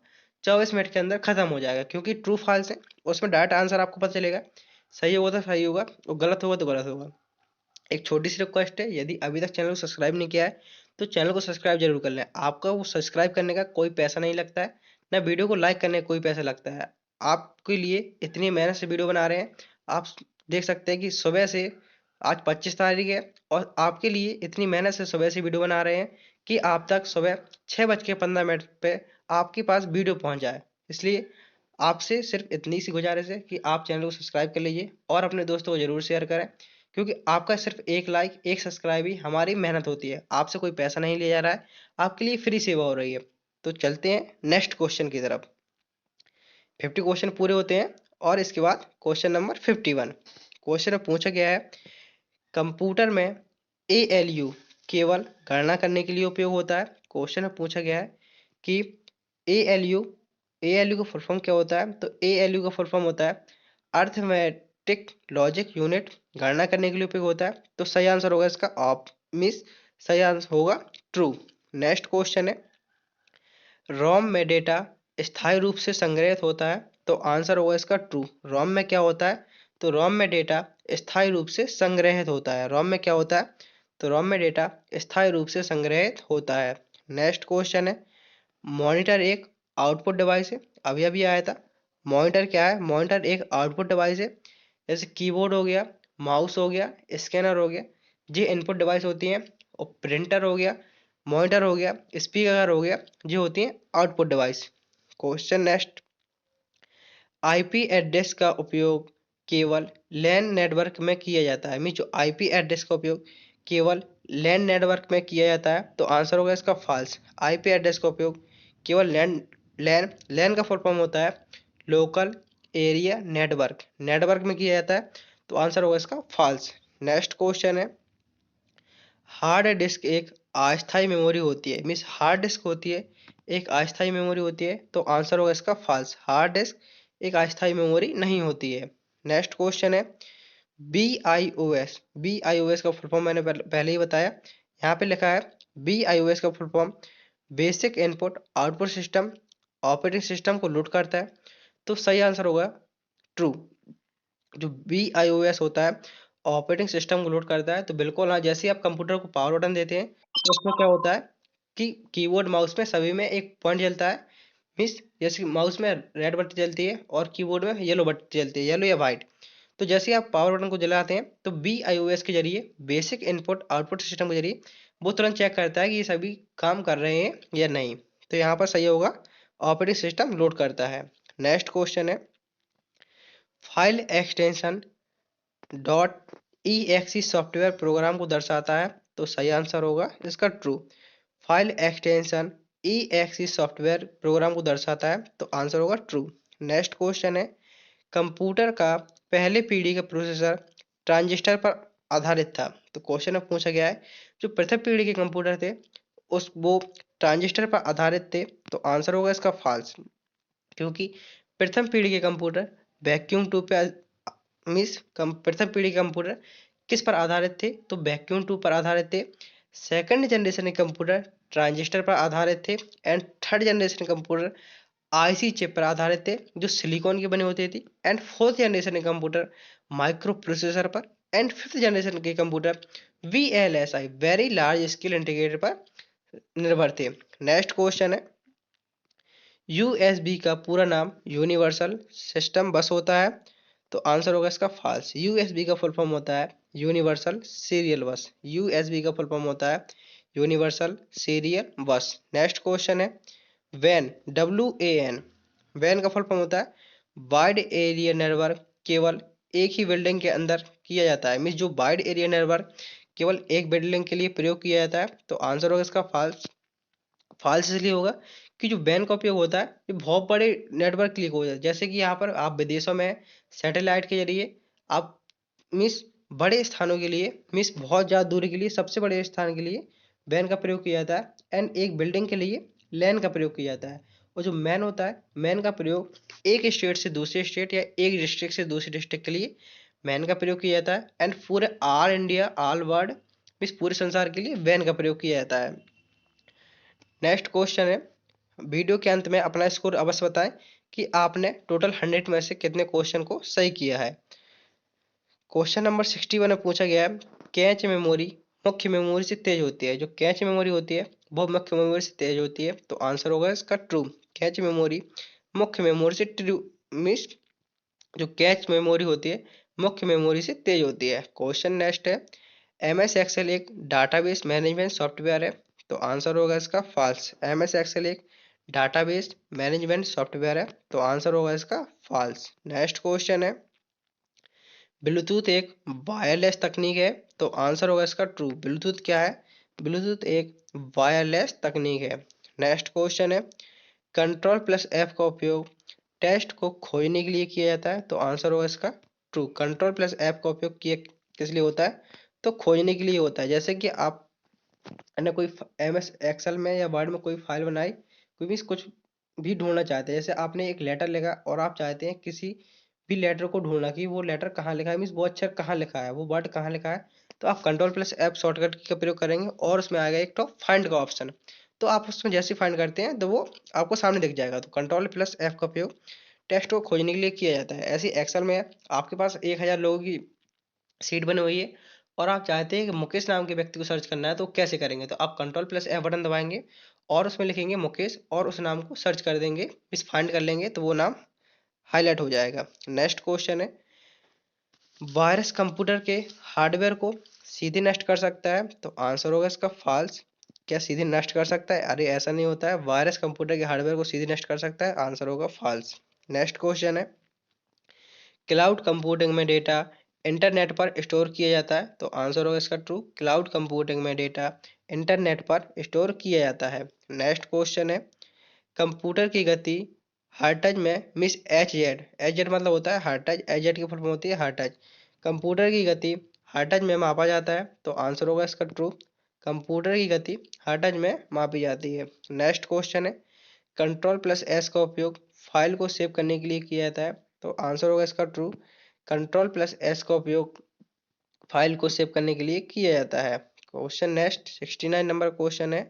24 मिनट के अंदर खत्म हो जाएगा, क्योंकि ट्रू फॉल्स है उसमें डायरेक्ट आंसर आपको पता चलेगा। सही होगा तो सही होगा और गलत होगा तो गलत होगा। एक छोटी सी रिक्वेस्ट है, यदि अभी तक चैनल को सब्सक्राइब नहीं किया है तो चैनल को सब्सक्राइब जरूर कर लें। आपका वो सब्सक्राइब करने का कोई पैसा नहीं लगता है, ना वीडियो को लाइक करने का कोई पैसा लगता है। आपके लिए इतनी मेहनत से वीडियो बना रहे हैं। आप देख सकते हैं कि सुबह से आज 25 तारीख है और आपके लिए इतनी मेहनत से सुबह से वीडियो बना रहे हैं कि आप तक सुबह 6:15 पे आपके पास वीडियो पहुंच जाए। इसलिए आपसे सिर्फ इतनी सी गुजारिश है कि आप चैनल को सब्सक्राइब कर लीजिए और अपने दोस्तों को जरूर शेयर करें, क्योंकि आपका सिर्फ एक लाइक, एक सब्सक्राइब ही हमारी मेहनत होती है। आपसे कोई पैसा नहीं लिया जा रहा है, आपके लिए फ्री सेवा हो रही है। तो चलते हैं नेक्स्ट क्वेश्चन की तरफ। 50 क्वेश्चन पूरे होते हैं और इसके बाद क्वेश्चन नंबर 51। क्वेश्चन में पूछा गया है, कंप्यूटर में ALU केवल गणना करने के लिए उपयोग होता है। क्वेश्चन में पूछा गया है कि ALU ALU का फुल फॉर्म क्या होता है? तो ALU का फुल फॉर्म होता है अर्थमेटिक लॉजिक यूनिट, गणना करने के लिए उपयोग होता है। तो सही आंसर होगा इसका ऑप मिस सही आंसर होगा ट्रू। नेक्स्ट क्वेश्चन है, रोम में डेटा स्थायी रूप से संग्रहित होता है। तो आंसर होगा इसका ट्रू। रोम में क्या होता है? तो रोम में डेटा स्थायी रूप से संग्रहित होता है। रोम में क्या होता है? तो रोम में डेटा स्थायी रूप से संग्रहित होता है। नेक्स्ट क्वेश्चन है, मॉनिटर एक आउटपुट डिवाइस है। अभी अभी आया था। मॉनिटर क्या है? मॉनिटर एक आउटपुट डिवाइस है। जैसे कीबोर्ड हो गया, माउस हो गया, स्कैनर हो गया, ये इनपुट डिवाइस होती हैं। और प्रिंटर हो गया, मॉनिटर हो गया, स्पीकर हो गया, ये होती हैं output device. Question next, IP address का उपयोग केवल लैन नेटवर्क में किया जाता है। मीन जो आईपी एड्रेस का उपयोग केवल लैन नेटवर्क में किया जाता है। तो आंसर होगा इसका फॉल्स। आईपी एड्रेस का उपयोग केवल लैन लैन लैन का फुल फॉर्म होता है लोकल एरिया नेटवर्क, नेटवर्क में किया जाता है। तो आंसर होगा इसका फॉल्स। नेक्स्ट क्वेश्चन है, हार्ड डिस्क एक अस्थायी मेमोरी होती है। मीन्स हार्ड डिस्क होती है एक अस्थायी मेमोरी होती है। तो आंसर होगा इसका फॉल्स। हार्ड डिस्क एक अस्थायी मेमोरी नहीं होती है। नेक्स्ट क्वेश्चन है, BIOS का फुल फॉर्म मैंने पहले ही बताया। यहाँ पे लिखा है BIOS का full form basic input output system, operating system को लोड करता है। तो सही आंसर होगा ट्रू। जो BIOS होता है ऑपरेटिंग सिस्टम को लोड करता है। तो बिल्कुल हाँ, जैसे ही आप कंप्यूटर को पावर बटन देते हैं तो उसमें क्या होता है कि कीबोर्ड माउस में सभी में एक पॉइंट जलता है। मीन्स जैसे माउस में रेड बत्ती जलती है और कीबोर्ड में येलो बत्ती जलती है, येलो या वाइट। तो जैसे ही आप पावर बटन को जलाते हैं तो BIOS के जरिए, बेसिक इनपुट आउटपुट सिस्टम के जरिए वो तुरंत चेक करता है कि ये सभी काम कर रहे हैं या नहीं। तो यहाँ पर सही होगा ऑपरेटिंग सिस्टम लोड करता है। नेक्स्ट क्वेश्चन है, file extension dot E software program को दर्शाता है, तो सही आंसर होगा इसका ट्रू। फाइल एक्सटेंशन ई सॉफ्टवेयर प्रोग्राम को दर्शाता है, तो आंसर होगा ट्रू। नेक्स्ट क्वेश्चन है, कंप्यूटर का पहले पीढ़ी का प्रोसेसर ट्रांजिस्टर पर आधारित था। तो क्वेश्चन में पूछा गया है जो प्रथम पीढ़ी के कंप्यूटर थे उस वो ट्रांजिस्टर पर आधारित थे, तो आंसर होगा इसका फॉल्स। क्योंकि प्रथम पीढ़ी के कंप्यूटर वैक्यूम ट्यूब पे प्रथम पीढ़ी के कंप्यूटर किस पर आधारित थे, तो वैक्यूम ट्यूब पर आधारित थे। सेकंड जनरेशन के कंप्यूटर ट्रांजिस्टर पर आधारित थे। And third generation computer IC chip पर आधारित थे जो सिलिकॉन की बनी होती थी। एंड फोर्थ जनरेशन के कंप्यूटर माइक्रो प्रोसेसर पर। एंड फिफ्थ जनरेशन के computer VLSI very large scale integrator पर निर्भर थे। नेक्स्ट क्वेश्चन है, यूएसबी का पूरा नाम यूनिवर्सल सिस्टम बस होता है, तो आंसर होगा इसका फॉल्स। यूएसबी का फुल फॉर्म होता है यूनिवर्सल सीरियल बस। यूएसबी का फुल फॉर्म होता है universal serial bus. Next question है, वैन WAN वैन का फुल फॉर्म होता है वाइड एरिया नेटवर्क केवल एक ही बिल्डिंग के अंदर किया जाता है। मीन्स जो वाइड एरिया नेटवर्क केवल एक बिल्डिंग के लिए प्रयोग किया जाता है, तो आंसर होगा इसका फॉल्स। फॉल्स इसलिए होगा कि जो वैन का उपयोग होता है ये बहुत बड़े नेटवर्क के लिए हो जाता है। जैसे कि यहाँ पर आप विदेशों में सैटेलाइट के जरिए आप मीन्स बड़े स्थानों के लिए मीन्स बहुत ज़्यादा दूरी के लिए सबसे बड़े स्थान के लिए वैन का प्रयोग किया जाता है। एंड एक बिल्डिंग के लिए लैन का प्रयोग किया जाता है। और जो मैन होता है मैन का प्रयोग एक स्टेट से दूसरे स्टेट या एक डिस्ट्रिक्ट से दूसरे डिस्ट्रिक्ट के लिए मैन का प्रयोग किया जाता है। एंड पूरे all India all world means पूरे संसार के लिए वैन का प्रयोग किया जाता है। नेक्स्ट क्वेश्चन है, वीडियो के अंत में अपना स्कोर अवश्य बताएं कि आपने टोटल 100 में से कितने क्वेश्चन को सही किया है। क्वेश्चन नंबर 61 में पूछा गया है, कैच मेमोरी मुख्य मेमोरी से तेज होती है। जो कैच मेमोरी होती है वो मुख्य मेमोरी से तेज होती है, तो आंसर होगा इसका ट्रू। कैच मेमोरी मुख्य मेमोरी से ट्रू मीन्स जो कैच मेमोरी होती है मुख्य मेमोरी से तेज होती है। क्वेश्चन नेक्स्ट है, MS एक्सेल एक डाटाबेस मैनेजमेंट सॉफ्टवेयर है, तो आंसर होगा इसका फॉल्स। MS एक्सेल एक डाटाबेस मैनेजमेंट सॉफ्टवेयर है, तो आंसर होगा इसका फॉल्स। नेक्स्ट क्वेश्चन है, ब्लूटूथ एक वायरलेस तकनीक है, तो आंसर होगा इसका ट्रू। ब्लूटूथ क्या है, ब्लूटूथ एक वायरलेस तकनीक है। नेक्स्ट क्वेश्चन है, कंट्रोल प्लस F का उपयोग टेस्ट को खोजने के लिए किया जाता है, तो आंसर होगा इसका ट्रू। कंट्रोल प्लस F का उपयोग किया किस लिए होता है, तो खोजने के लिए होता है। जैसे कि आप है ना कोई MS एक्सेल में या वर्ड में कोई फाइल बनाई, कोई भी कुछ भी ढूंढना चाहते हैं। जैसे आपने एक लेटर लिखा और आप चाहते हैं किसी भी लेटर को ढूंढना कि वो लेटर कहाँ लिखा है, मीन्स वो अक्षर कहाँ लिखा है, वो वर्ड कहाँ लिखा है, तो आप कंट्रोल प्लस F शॉर्टकट का प्रयोग करेंगे और उसमें आएगा एक तो फाइंड का ऑप्शन। तो आप उसमें जैसे फाइंड करते हैं तो वो आपको सामने दिख जाएगा। तो कंट्रोल प्लस F का उपयोग टेक्स्ट को खोजने के लिए किया जाता है। ऐसे एक्सेल में आपके पास 1000 लोगों की सीट बनी हुई है और आप चाहते हैं कि मुकेश नाम के व्यक्ति को सर्च करना है, तो कैसे करेंगे, तो आप कंट्रोल प्लस F बटन दबाएंगे और उसमें लिखेंगे मुकेश और उस नाम को सर्च कर देंगे, इस फाइंड कर लेंगे तो वो नाम हाईलाइट हो जाएगा। नेक्स्ट क्वेश्चन है, वायरस कंप्यूटर के हार्डवेयर को सीधे नष्ट कर सकता है, तो आंसर होगा इसका फॉल्स। क्या सीधे नष्ट कर सकता है, अरे ऐसा नहीं होता है। वायरस कंप्यूटर के हार्डवेयर को सीधे नष्ट कर सकता है, आंसर होगा फॉल्स। नेक्स्ट क्वेश्चन है, क्लाउड कंप्यूटिंग में डेटा इंटरनेट पर स्टोर किया जाता है, तो आंसर होगा इसका ट्रू। क्लाउड कंप्यूटिंग में डेटा इंटरनेट पर स्टोर किया जाता है। नेक्स्ट क्वेश्चन है, कंप्यूटर की गति हर्ट्ज में मिस एच जेड मतलब होता है हर्ट्ज, एच जेड की फुल फॉर्म होती है हर्ट्ज। कंप्यूटर की गति हर्ट्ज में मापा जाता है, तो आंसर होगा इसका ट्रू। कंप्यूटर की गति हर्ट्ज में मापी जाती है। नेक्स्ट क्वेश्चन है, कंट्रोल प्लस एस का उपयोग फाइल को सेव करने के लिए किया जाता है, तो आंसर होगा इसका ट्रू। कंट्रोल प्लस एस का उपयोग फाइल को सेव करने के लिए किया जाता है। क्वेश्चन नेक्स्ट 69 नंबर क्वेश्चन है,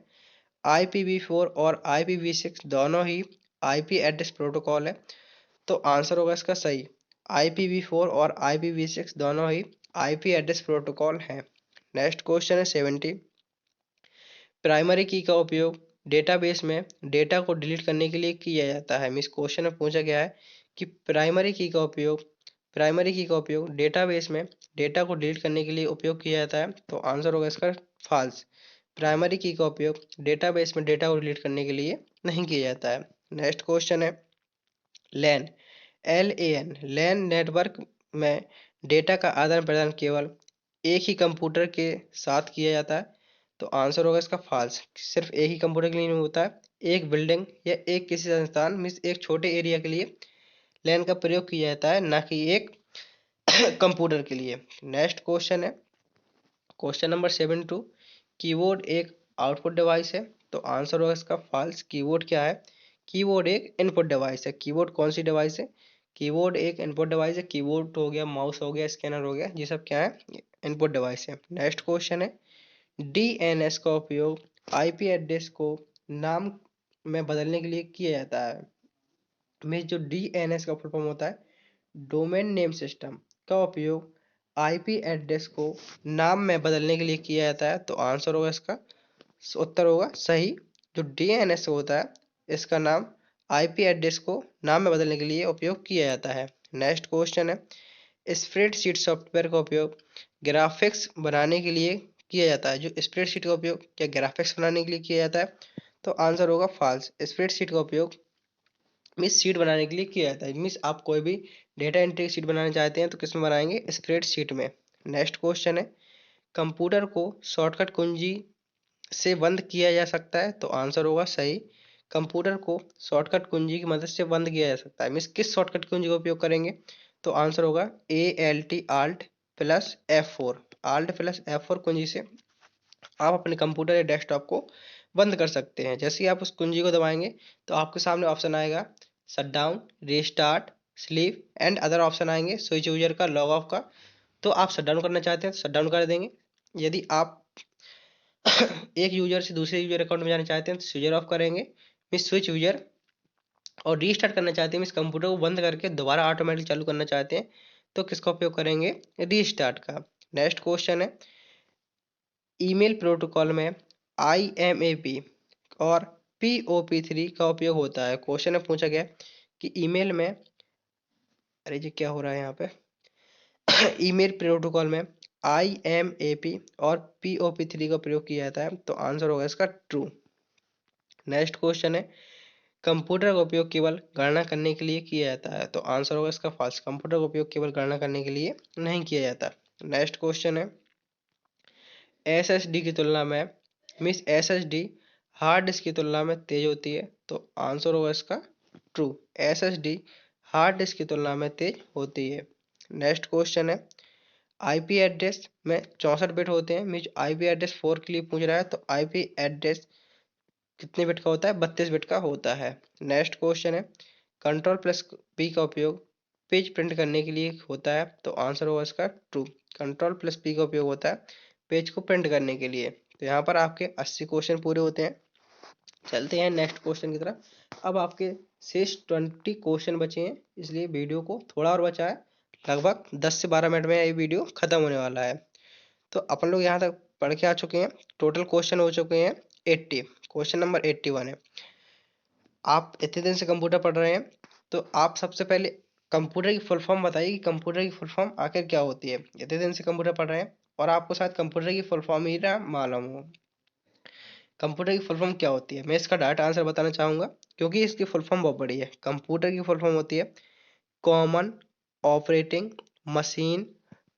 IPv4 और IPv6 दोनों ही IP एड्रेस प्रोटोकॉल है, तो आंसर होगा इसका सही। IPv4 और IPv6 दोनों ही IP एड्रेस प्रोटोकॉल हैं। नेक्स्ट क्वेश्चन है 70, प्राइमरी की का उपयोग डेटाबेस में डेटा को डिलीट करने के लिए किया जाता है। मिस क्वेश्चन में पूछा गया है कि प्राइमरी की का उपयोग डेटाबेस में डेटा को डिलीट करने के लिए उपयोग किया जाता है, तो आंसर होगा इसका फॉल्स। प्राइमरी की का उपयोग डेटाबेस में डेटा को डिलीट करने के लिए नहीं किया जाता है। नेक्स्ट क्वेश्चन है, लैन LAN लैन नेटवर्क में डेटा का आदान प्रदान केवल एक ही कंप्यूटर के साथ किया जाता है। तो आंसर होगा इसका फॉल्स। सिर्फ एक ही कंप्यूटर के लिए नहीं होता है, एक बिल्डिंग या एक किसी संस्थान मीन्स एक छोटे एरिया के लिए लैन का प्रयोग किया जाता है, ना कि एक कंप्यूटर के लिए। नेक्स्ट क्वेश्चन है क्वेश्चन नंबर 72। कीबोर्ड एक आउटपुट डिवाइस है। तो आंसर होगा इसका फॉल्स। कीबोर्ड क्या है? कीबोर्ड एक इनपुट डिवाइस है। कीबोर्ड कौन सी डिवाइस है? कीबोर्ड एक इनपुट डिवाइस है। कीबोर्ड हो गया, माउस हो गया, स्कैनर हो गया, ये सब क्या है? इनपुट डिवाइस है। नेक्स्ट क्वेश्चन है डीएनएस का उपयोग आईपी एड्रेस को नाम में बदलने के लिए किया जाता है। में जो डीएनएस का फुल फॉर्म होता है डोमेन नेम सिस्टम का उपयोग आईपी एड्रेस को नाम में बदलने के लिए किया जाता है। तो आंसर होगा इसका, उत्तर होगा सही। जो डीएनएस होता है इसका नाम आईपी एड्रेस को नाम में बदलने के लिए उपयोग किया जाता है। नेक्स्ट क्वेश्चन है स्प्रेडशीट सॉफ्टवेयर का उपयोग ग्राफिक्स बनाने के लिए किया जाता है। जो स्प्रेडशीट का उपयोग क्या ग्राफिक्स बनाने के लिए किया जाता है? तो आंसर होगा फॉल्स। स्प्रेडशीट का उपयोग मीन्स शीट बनाने के लिए किया जाता है। मीन्स आप कोई भी डेटा एंट्री शीट बनाना चाहते हैं तो किस में बनाएंगे? स्प्रेडशीट में। नेक्स्ट क्वेश्चन है कंप्यूटर को शॉर्टकट कुंजी से बंद किया जा सकता है। तो आंसर होगा सही। कंप्यूटर को शॉर्टकट कुंजी की मदद से बंद किया जा सकता है। मीन्स किस शॉर्टकट कुंजी का उपयोग करेंगे? तो आंसर होगा ALT plus F4। Alt plus F4 कुंजी से आप अपने कंप्यूटर या डेस्कटॉप को बंद कर सकते हैं। जैसे ही आप उस कुंजी को दबाएंगे तो आपके सामने ऑप्शन आएगा shut down, restart, sleep and other option आएंगे, स्विच यूजर का, लॉग ऑफ का। तो आप शट डाउन करना चाहते हैं तो शट डाउन कर देंगे। यदि आप एक यूजर से दूसरे यूजर अकाउंट में जाना चाहते हैं तो स्विच ऑफ करेंगे, मीन स्विच यूजर। और रीस्टार्ट करना चाहते हैं मीन कंप्यूटर को बंद करके दोबारा ऑटोमेटिक चालू करना चाहते हैं तो किसका उपयोग करेंगे? रीस्टार्ट का। नेक्स्ट क्वेश्चन है ईमेल प्रोटोकॉल में IMAP और POP3 का उपयोग होता है। क्वेश्चन में पूछा गया कि ईमेल में, अरे जी क्या हो रहा है यहाँ पे ईमेल प्रोटोकॉल में IMAP और POP3 का प्रयोग किया जाता है। तो आंसर होगा इसका ट्रू। नेक्स्ट क्वेश्चन है कंप्यूटर का उपयोग केवल गणना करने के लिए किया जाता है। तो आंसर होगा इसका फॉल्स। कंप्यूटर का उपयोग केवल गणना करने के लिए नहीं किया जाता। नेक्स्ट क्वेश्चन है SSD की तुलना में मीन्स SSD हार्ड डिस्क की तुलना में तेज होती है। तो आंसर होगा इसका ट्रू। SSD हार्ड डिस्क की तुलना में तेज होती है। नेक्स्ट क्वेश्चन है आईपी एड्रेस में 64 बिट होते हैं। मीन्स आईपी एड्रेस 4 के लिए पूछ रहा है तो आईपी एड्रेस कितने बिट का होता है? 32 बिट का होता है। नेक्स्ट क्वेश्चन है कंट्रोल प्लस पी का उपयोग पेज प्रिंट करने के लिए होता है। तो आंसर होगा इसका ट्रू। कंट्रोल प्लस पी का उपयोग होता है पेज को प्रिंट करने के लिए। तो यहाँ पर आपके 80 क्वेश्चन पूरे होते हैं। चलते हैं नेक्स्ट क्वेश्चन की तरफ। अब आपके शेष 20 क्वेश्चन बचे हैं, इसलिए वीडियो को थोड़ा और बचा है। लगभग 10 से 12 मिनट में ये वीडियो खत्म होने वाला है। तो अपन लोग यहाँ तक पढ़ के आ चुके हैं। टोटल क्वेश्चन हो चुके हैं 80। क्वेश्चन नंबर 81 है। आप इतने दिन से कंप्यूटर पढ़ रहे हैं तो आप सबसे पहले कंप्यूटर की फुल फॉर्म बताइए कि कंप्यूटर की फुल फॉर्म आखिर क्या होती है। इतने दिन से कंप्यूटर पढ़ रहे हैं और आपको शायद कंप्यूटर की फुल फॉर्म ही ना मालूम हो। कंप्यूटर की फुल फॉर्म क्या होती है मैं इसका डायरेक्ट आंसर बताना चाहूँगा, क्योंकि इसकी फुल फॉर्म बहुत बड़ी है। कंप्यूटर की फुल फॉर्म होती है common operating machine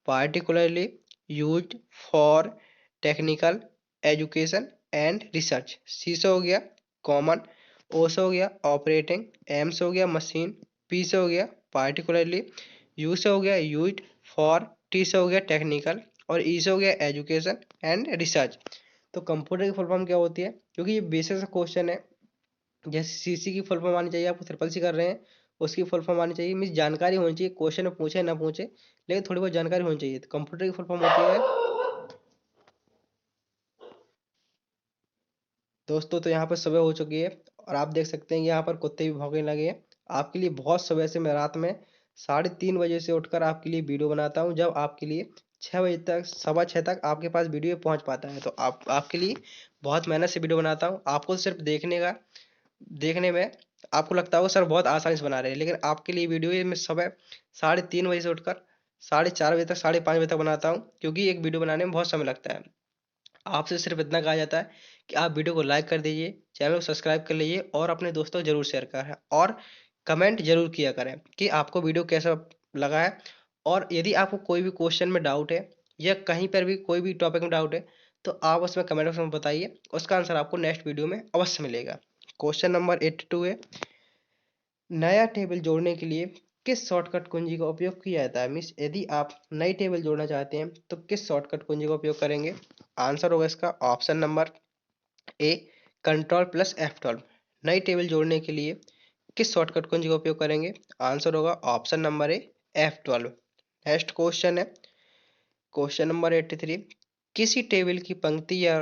particularly used for technical education and research. C से हो गया कॉमन, ओ से हो गया ऑपरेटिंग, एम से हो गया मशीन, पी से हो गया पार्टिकुलरली, यू से हो गया यूज्ड फॉर, टी से हो गया टेक्निकल और ई से हो गया एजुकेशन एंड रिसर्च। तो कंप्यूटर की फुल फॉर्म क्या होती है, क्योंकि ये बेसिक सा क्वेश्चन है। जैसे सीसी की फुल फॉर्म आनी चाहिए, आपको ट्रिपल सी कर रहे हैं उसकी फुल फॉर्म आनी चाहिए। मीन्स जानकारी होनी चाहिए, क्वेश्चन में पूछे ना पूछे लेकिन थोड़ी बहुत जानकारी होनी चाहिए। तो कंप्यूटर की फुल फॉर्म होती है दोस्तों। तो यहाँ पर सुबह हो चुकी है और आप देख सकते हैं यहाँ पर कुत्ते भी भौंकने लगे हैं। आपके लिए बहुत सुबह से मैं रात में 3:30 बजे से उठकर आपके लिए वीडियो बनाता हूँ, जब आपके लिए 6 बजे तक 6:15 तक आपके पास वीडियो पहुँच पाता है। तो आपके लिए बहुत मेहनत से वीडियो बनाता हूँ। आपको सिर्फ देखने में आपको लगता होगा सर बहुत आसानी से बना रहे हैं, लेकिन आपके लिए वीडियो ये मैं सुबह 3:30 बजे से उठकर 4:30 बजे तक 5:30 बजे तक बनाता हूँ, क्योंकि एक वीडियो बनाने में बहुत समय लगता है। आपसे सिर्फ इतना कहा जाता है कि आप वीडियो को लाइक कर दीजिए, चैनल को सब्सक्राइब कर लीजिए और अपने दोस्तों को जरूर शेयर करें। और कमेंट जरूर किया करें कि आपको वीडियो कैसा लगा है। और यदि आपको कोई भी क्वेश्चन में डाउट है या कहीं पर भी कोई भी टॉपिक में डाउट है तो आप उसमें कमेंट बॉक्स में बताइए, उसका आंसर आपको नेक्स्ट वीडियो में अवश्य मिलेगा। क्वेश्चन नंबर 82 है, नया टेबल जोड़ने के लिए किस शॉर्टकट कुंजी का उपयोग किया जाता है। मीन्स यदि आप नई टेबल जोड़ना चाहते हैं तो किस शॉर्टकट कुंजी का उपयोग करेंगे। आंसर होगा इसका ऑप्शन नंबर ए, Ctrl+F12। नई टेबल जोड़ने के लिए किस शॉर्टकट कुंजी का उपयोग करेंगे। आंसर होगा ऑप्शन नंबर ए, F12। नेक्स्ट क्वेश्चन है क्वेश्चन नंबर 83, किसी टेबल की पंक्ति या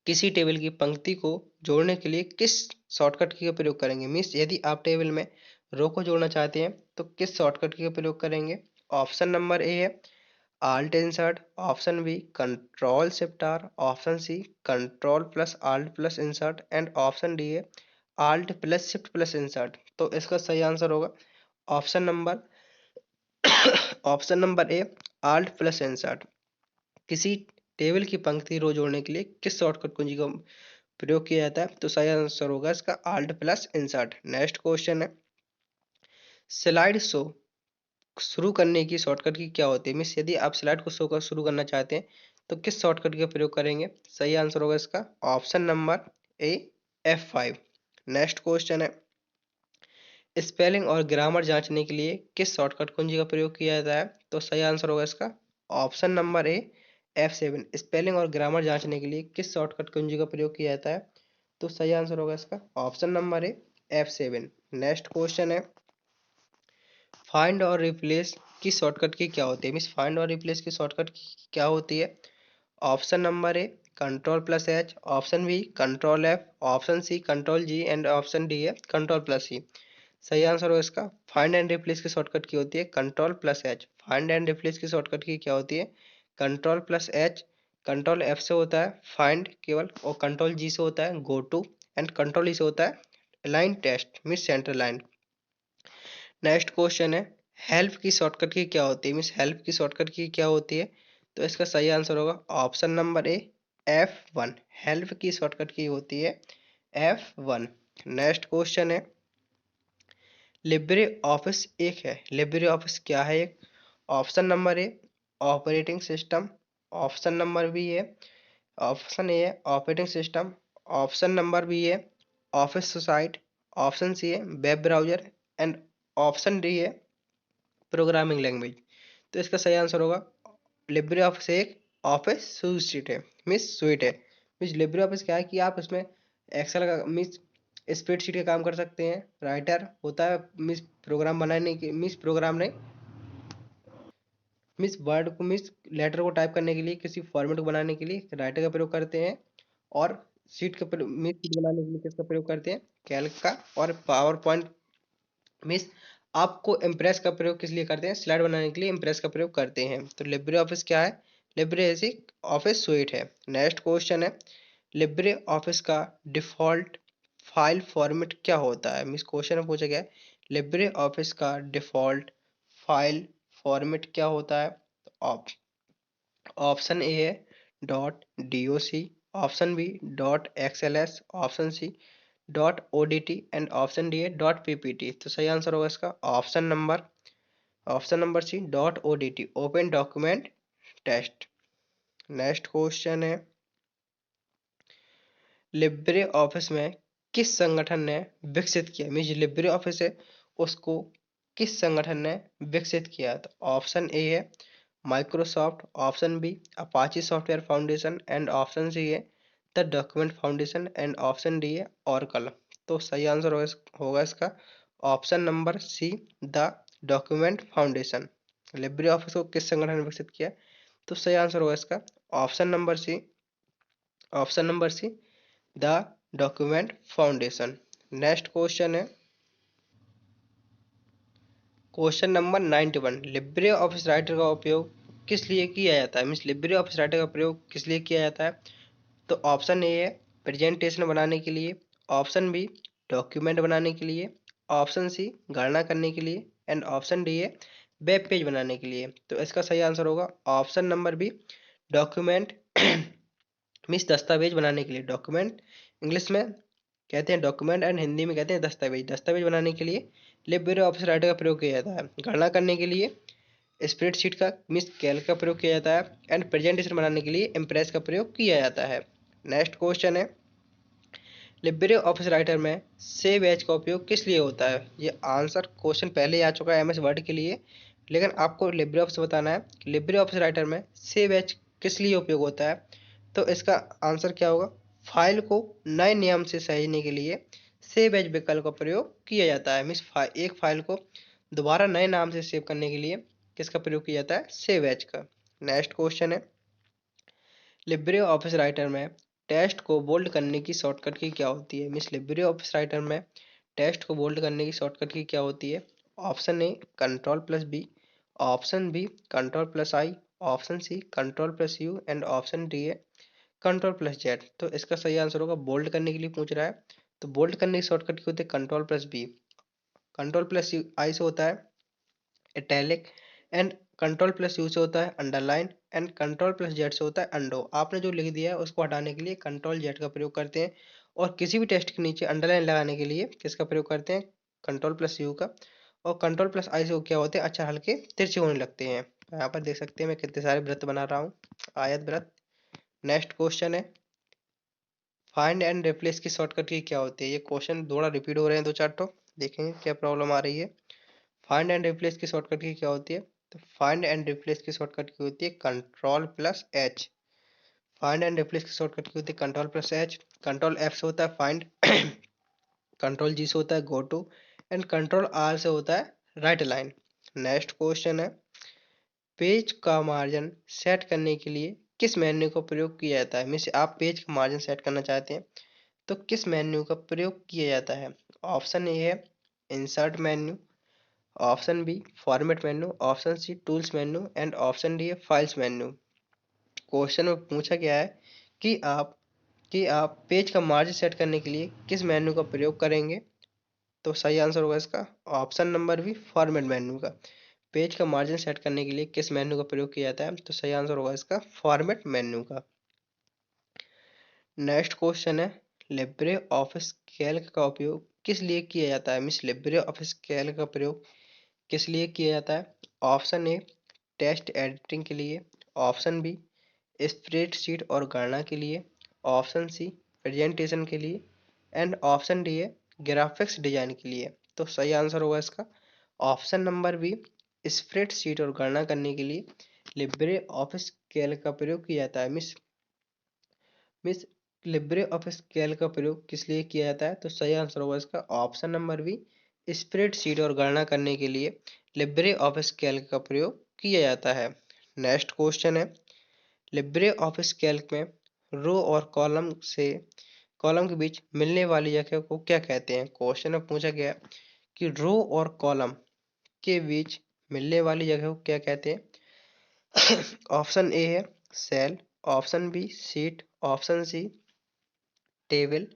किसी टेबल की पंक्ति को जोड़ने के लिए किस शॉर्टकट की का प्रयोग करेंगे। मीन्स यदि आप टेबल में रो को जोड़ना चाहते हैं तो किस शॉर्टकट की का प्रयोग करेंगे। ऑप्शन नंबर ए है alt insert, option B control shift R, option C control plus alt plus insert and option D है alt plus shift plus insert. तो इसका सही आंसर होगा option number option number A, alt plus insert. किसी table की पंक्ति रो जोड़ने के लिए किस शॉर्टकट कुंजी का प्रयोग किया जाता है। तो सही आंसर होगा इसका alt plus insert. Next question है, स्लाइड शो शुरू करने की शॉर्टकट की क्या होती है। मीन्स यदि आप स्लाइड को शो कर शुरू करना चाहते हैं तो किस शॉर्टकट का प्रयोग करेंगे। सही आंसर होगा इसका ऑप्शन नंबर ए, F5। नेक्स्ट क्वेश्चन है, स्पेलिंग और ग्रामर जांचने के लिए किस शॉर्टकट कुंजी का प्रयोग किया जाता है। तो सही आंसर होगा इसका option number A, F7। Spelling और ग्रामर जांचने के लिए किस शॉर्टकट कुंजी का प्रयोग किया जाता है। तो सही आंसर होगा इसका option number A, F7। Next question है, फाइंड और रिप्लेस की शॉर्टकट की क्या होती है। मीन्स फाइंड और रिप्लेस की शॉर्टकट क्या होती है। Option number A Ctrl+H, option B Ctrl+F, option C Ctrl+G and option D है Ctrl+C। सही आंसर हो इसका फाइंड एंड रिप्लेस की शॉर्टकट की होती है Ctrl+H। फाइंड एंड रिप्लेस की शॉर्टकट की क्या होती है Ctrl+H। Ctrl+F से होता है फाइंड केवल, और Ctrl+G से होता है गो टू, एंड Ctrl+E से होता है line test means centre line. Next question है, हेल्प की शॉर्टकट की क्या होती है। मीन्स हेल्प की शॉर्टकट की क्या होती है। तो इसका सही आंसर होगा option number A, F1। Help की शॉर्टकट की होती है F1। नेक्स्ट क्वेश्चन है, लिब्रे ऑफिस एक है, लिब्रे ऑफिस क्या है एक। Option number A operating system, option number B है ऑप्शन ए है operating system, option number B है ऑफिस साइट, ऑप्शन सी है web browser and option D है प्रोग्रामिंग लैंग्वेज। तो इसका सही आंसर होगा लिब्रे ऑफिस एक ऑफिस सूट है मीन्स स्वीट है। मीन्स लिब्रे ऑफिस क्या है कि आप इसमें एक्सेल का मीन्स स्प्रेडशीट का काम कर सकते हैं। राइटर होता है मीन्स प्रोग्राम बनाने की, मीन्स प्रोग्राम नहीं मीन्स वर्ड को मीन्स लेटर को टाइप करने के लिए, किसी फॉर्मेट को बनाने के लिए राइटर का प्रयोग करते हैं। और शीट का प्रयोग मीन्स शीट बनाने के लिए किसका प्रयोग करते हैं, कैल्क का। और पावर पॉइंट मीन्स आपको इम्प्रेस का प्रयोग किस लिए करते हैं, स्लाइड बनाने के लिए इम्प्रेस का प्रयोग करते हैं। तो लिब्रे ऑफिस क्या है, लिब्रे ऑफिस सुइट है। नेक्स्ट क्वेश्चन है, लिब्रे ऑफिस का डिफॉल्ट फाइल फॉर्मेट क्या होता है। मीन्स क्वेश्चन में पूछा गया है लिब्रे ऑफिस का डिफॉल्ट फाइल फॉर्मेट क्या होता है। ऑप्शन ए है .doc, option B .xls, option C .odt and option D है .ppt। तो सही आंसर होगा इसका option number C .odt, open document test. Next question है, लिब्रे ऑफिस में किस संगठन ने विकसित किया। मीन्स लिब्रे ऑफिस है उसको किस संगठन ने विकसित किया। तो ऑप्शन ए है Microsoft, option B Apache software foundation and option C है the document foundation and option D है ऑरेकल। तो सही आंसर होगा इसका option number C, the document foundation. Libre Office को किस संगठन ने विकसित किया। तो सही आंसर होगा इसका option number C, option number C the document foundation. Next question है question number 91, Libre office writer का उपयोग किस लिए किया जाता है। मीन्स लिब्रे ऑफिस राइटर का प्रयोग किस लिए किया जाता है। तो ऑप्शन ए है प्रेजेंटेशन बनाने के लिए, ऑप्शन बी डॉक्यूमेंट बनाने के लिए, ऑप्शन सी गणना करने के लिए एंड ऑप्शन डी है वेब पेज बनाने के लिए। तो इसका सही आंसर होगा option number B document means दस्तावेज बनाने के लिए। डॉक्यूमेंट इंग्लिश में कहते हैं डॉक्यूमेंट एंड हिंदी में कहते हैं दस्तावेज। दस्तावेज बनाने के लिए लिब्रे ऑफिस राइटर का प्रयोग किया जाता है। गणना करने के लिए स्प्रेडशीट का मीन्स कैल्क का प्रयोग किया जाता है। एंड प्रेजेंटेशन बनाने के लिए इम्प्रेस का प्रयोग किया जाता है। नेक्स्ट क्वेश्चन है, लिब्रे ऑफिस राइटर में सेव एज का उपयोग किस लिए होता है? ये आंसर क्वेश्चन पहले ही आ चुका है एमएस वर्ड के लिए, लेकिन आपको लिब्रे ऑफिस बताना है लिब्रे ऑफिस राइटर में सेव एज किस लिए उपयोग होता है। तो इसका आंसर क्या होगा? फाइल को नए नियम से सहेजने के लिए सेव एज विकल्प का प्रयोग किया जाता है। मीन्स एक फाइल को दोबारा नए नाम से सेव करने के लिए किसका प्रयोग किया जाता है? सेव एज का। नेक्स्ट क्वेश्चन है, लिब्रे ऑफिस राइटर में टेक्स्ट को बोल्ड करने की शॉर्टकट की क्या होती है? मीन्स लिब्रे ऑफिस राइटर में टेक्स्ट को बोल्ड करने की शॉर्टकट की क्या होती है? Option A Ctrl+B, option B Ctrl+I, option C Ctrl+U and option D है Ctrl+Z। तो इसका सही आंसर होगा, बोल्ड करने के लिए पूछ रहा है तो बोल्ड करने की शॉर्टकट की होती है Ctrl+B। Ctrl+I से होता है इटैलिक एंड Ctrl+U से होता है अंडरलाइन एंड Ctrl+Z से होता है अंडो। आपने जो लिख दिया है उसको हटाने के लिए Ctrl+Z का प्रयोग करते हैं, और किसी भी टेक्स्ट के नीचे अंडरलाइन लगाने के लिए किसका प्रयोग करते हैं? Ctrl+U का। और Ctrl+I से क्या होते हैं? अक्षर हल्के तिरछे होने लगते हैं। तो यहाँ पर देख सकते हैं मैं कितने सारे वृत्त बना रहा हूँ, आयत वृत्त। नेक्स्ट क्वेश्चन है, फाइंड एंड रिप्लेस की शॉर्टकट की क्या होती है? ये क्वेश्चन थोड़ा रिपीट हो रहे हैं दो चार, तो देखेंगे क्या प्रॉब्लम आ रही है। फाइंड एंड रिप्लेस की शॉर्टकट की क्या होती है? तो फाइंड एंड रिप्लेस की शॉर्टकट की होती है Ctrl+H। फाइंड एंड रिप्लेस की शॉर्टकट की होती है Ctrl+H। Ctrl+F से होता है फाइंड, Ctrl+G से होता है गो टू एंड Ctrl+R से होता है राइट लाइन। नेक्स्ट क्वेश्चन है, पेज का मार्जिन सेट करने के लिए किस मेन्यू का प्रयोग किया जाता है? मीन्स आप पेज का मार्जिन सेट करना चाहते हैं तो किस मेन्यू का प्रयोग किया जाता है? ऑप्शन ए है insert menu, option B format menu, option C tools menu and option D है फाइल्स मेन्यू। क्वेश्चन में पूछा गया है कि आप पेज का मार्जिन सेट करने के लिए किस मेन्यू का प्रयोग करेंगे? तो सही आंसर होगा इसका option number B format menu का। पेज का मार्जिन सेट करने के लिए किस मेन्यू का प्रयोग किया जाता है? तो सही आंसर होगा इसका फॉर्मेट मेन्यू का। नेक्स्ट क्वेश्चन है, लिब्रे ऑफिस कैल्क का उपयोग किस लिए किया जाता है? मीन्स लिब्रे ऑफिस कैल्क का प्रयोग किस लिए किया जाता है? ऑप्शन ए टेक्स्ट एडिटिंग के लिए, ऑप्शन बी स्प्रेडशीट और गणना के लिए, ऑप्शन सी प्रेजेंटेशन के लिए एंड ऑप्शन डी है ग्राफिक्स डिजाइन के लिए। तो सही आंसर होगा इसका ऑप्शन नंबर बी स्प्रेडशीट और गणना करने के लिए लिब्रे ऑफिस कैल्क का प्रयोग किया जाता है। Miss miss Libre office Calc का प्रयोग किस लिए किया जाता है? तो सही आंसर होगा इसका ऑप्शन नंबर बी स्प्रेडशीट और गणना करने के लिए लिब्रे ऑफिस कैल्क का प्रयोग किया जाता है। नेक्स्ट क्वेश्चन है, लिब्रे ऑफिस कैल्क में रो और कॉलम के बीच मिलने वाली जगह को क्या कहते हैं? क्वेश्चन में पूछा गया कि रो और कॉलम के बीच मिलने वाली जगह को क्या कहते हैं? ऑप्शन ए है cell, option B sheet, option C table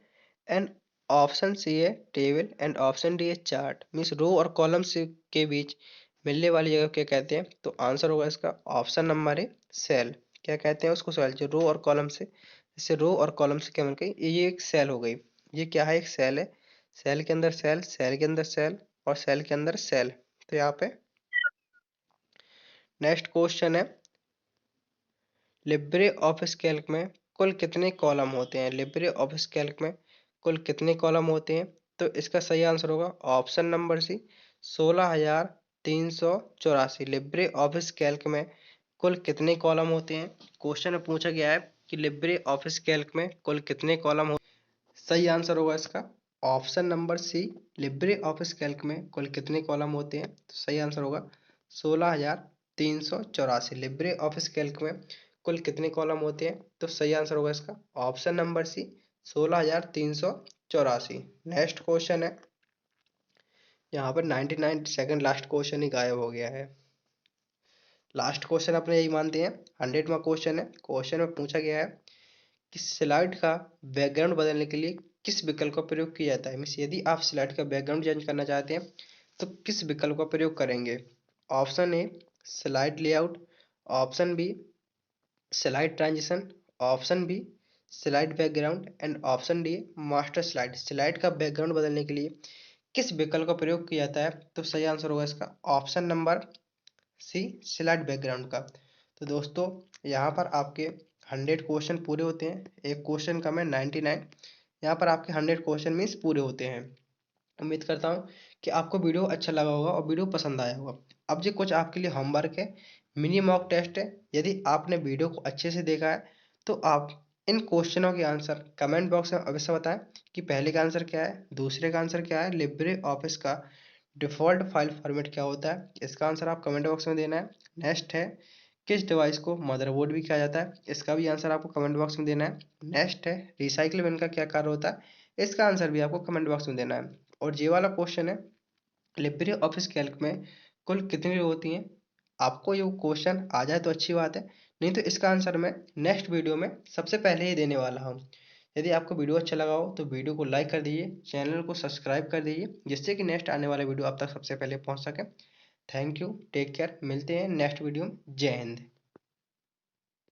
and option C है टेबल एंड ऑप्शन डी है चार्ट। मीन्स रो और कॉलम से के बीच मिलने वाली जगह को क्या कहते हैं? तो आंसर होगा इसका ऑप्शन नंबर है सेल। क्या कहते हैं उसको? सेल। जो रो और कॉलम से, जैसे रो और कॉलम से क्या मिल गई, ये एक सेल हो गई। ये क्या है? एक सेल है। सेल के अंदर सेल, सेल के अंदर सेल और सेल के अंदर सेल। तो यहाँ पे नेक्स्ट क्वेश्चन है, लिब्रे ऑफिस कैल्क में कुल कितने कॉलम होते हैं? लिब्रे ऑफिस कैल्क में कुल कितने कॉलम होते हैं? तो इसका सही आंसर होगा option number C 16,384। Libre office Calc में कुल कितने कॉलम होते हैं? क्वेश्चन में पूछा गया है कि लिब्रे ऑफिस कैल्क में कुल कितने कॉलम होते हैं। सही आंसर होगा इसका option number C Libre office Calc में कुल कितने कॉलम होते हैं? तो सही आंसर होगा 16,384। लिब्रे ऑफिस कैल्क में कुल कितने कॉलम होते हैं? तो सही आंसर होगा इसका option number C 16,384। Next question है, यहाँ पर 99 सेकंड लास्ट क्वेश्चन ही गायब हो गया है। लास्ट क्वेश्चन अपने यही मानते हैं, 100वां क्वेश्चन है। क्वेश्चन में पूछा गया है कि स्लाइड का बैकग्राउंड बदलने के लिए किस विकल्प का प्रयोग किया जाता है? मीन्स यदि आप स्लाइड का बैकग्राउंड चेंज करना चाहते हैं तो किस विकल्प का प्रयोग करेंगे? Option A slide layout, option B slide transition, option B slide background and option D master slide. Slide का बैकग्राउंड बदलने के लिए किस विकल्प का प्रयोग किया जाता है? तो सही आंसर होगा इसका option number C slide background का। तो दोस्तों यहाँ पर आपके 100 क्वेश्चन पूरे होते हैं, एक क्वेश्चन कम है 99। यहाँ पर आपके 100 क्वेश्चन मीन्स पूरे होते हैं। उम्मीद करता हूँ कि आपको वीडियो अच्छा लगा होगा और वीडियो पसंद आया होगा। अब जी कुछ आपके लिए होमवर्क है, मिनी मॉक टेस्ट है। यदि आपने वीडियो को अच्छे से देखा है तो आप इन क्वेश्चनों के आंसर कमेंट बॉक्स में अवश्य बताएं कि पहले का आंसर क्या है, दूसरे का आंसर क्या है, लिब्रे ऑफिस का डिफ़ॉल्ट फाइल फॉर्मेट क्या होता है, इसका आंसर आप कमेंट बॉक्स में देना है। नेक्स्ट है किस डिवाइस को मदरबोर्ड भी कहा जाता है, इसका भी आंसर आपको कमेंट बॉक्स में देना है। नेक्स्ट है रिसाइकिल बिन का क्या कार्य होता है, इसका आंसर भी आपको कमेंट बॉक्स में देना है। और ये वाला क्वेश्चन है लिब्रे ऑफिस कैल्क में कुल कितनी रो होती हैं। आपको ये क्वेश्चन आ जाए तो अच्छी बात है, नहीं तो इसका आंसर मैं नेक्स्ट वीडियो में सबसे पहले ही देने वाला हूँ। यदि आपको वीडियो अच्छा लगा हो तो वीडियो को लाइक कर दीजिए, चैनल को सब्सक्राइब कर दीजिए, जिससे कि नेक्स्ट आने वाला वीडियो आप तक सबसे पहले पहुँच सके। थैंक यू, टेक केयर, मिलते हैं नेक्स्ट वीडियो में। जय हिंद।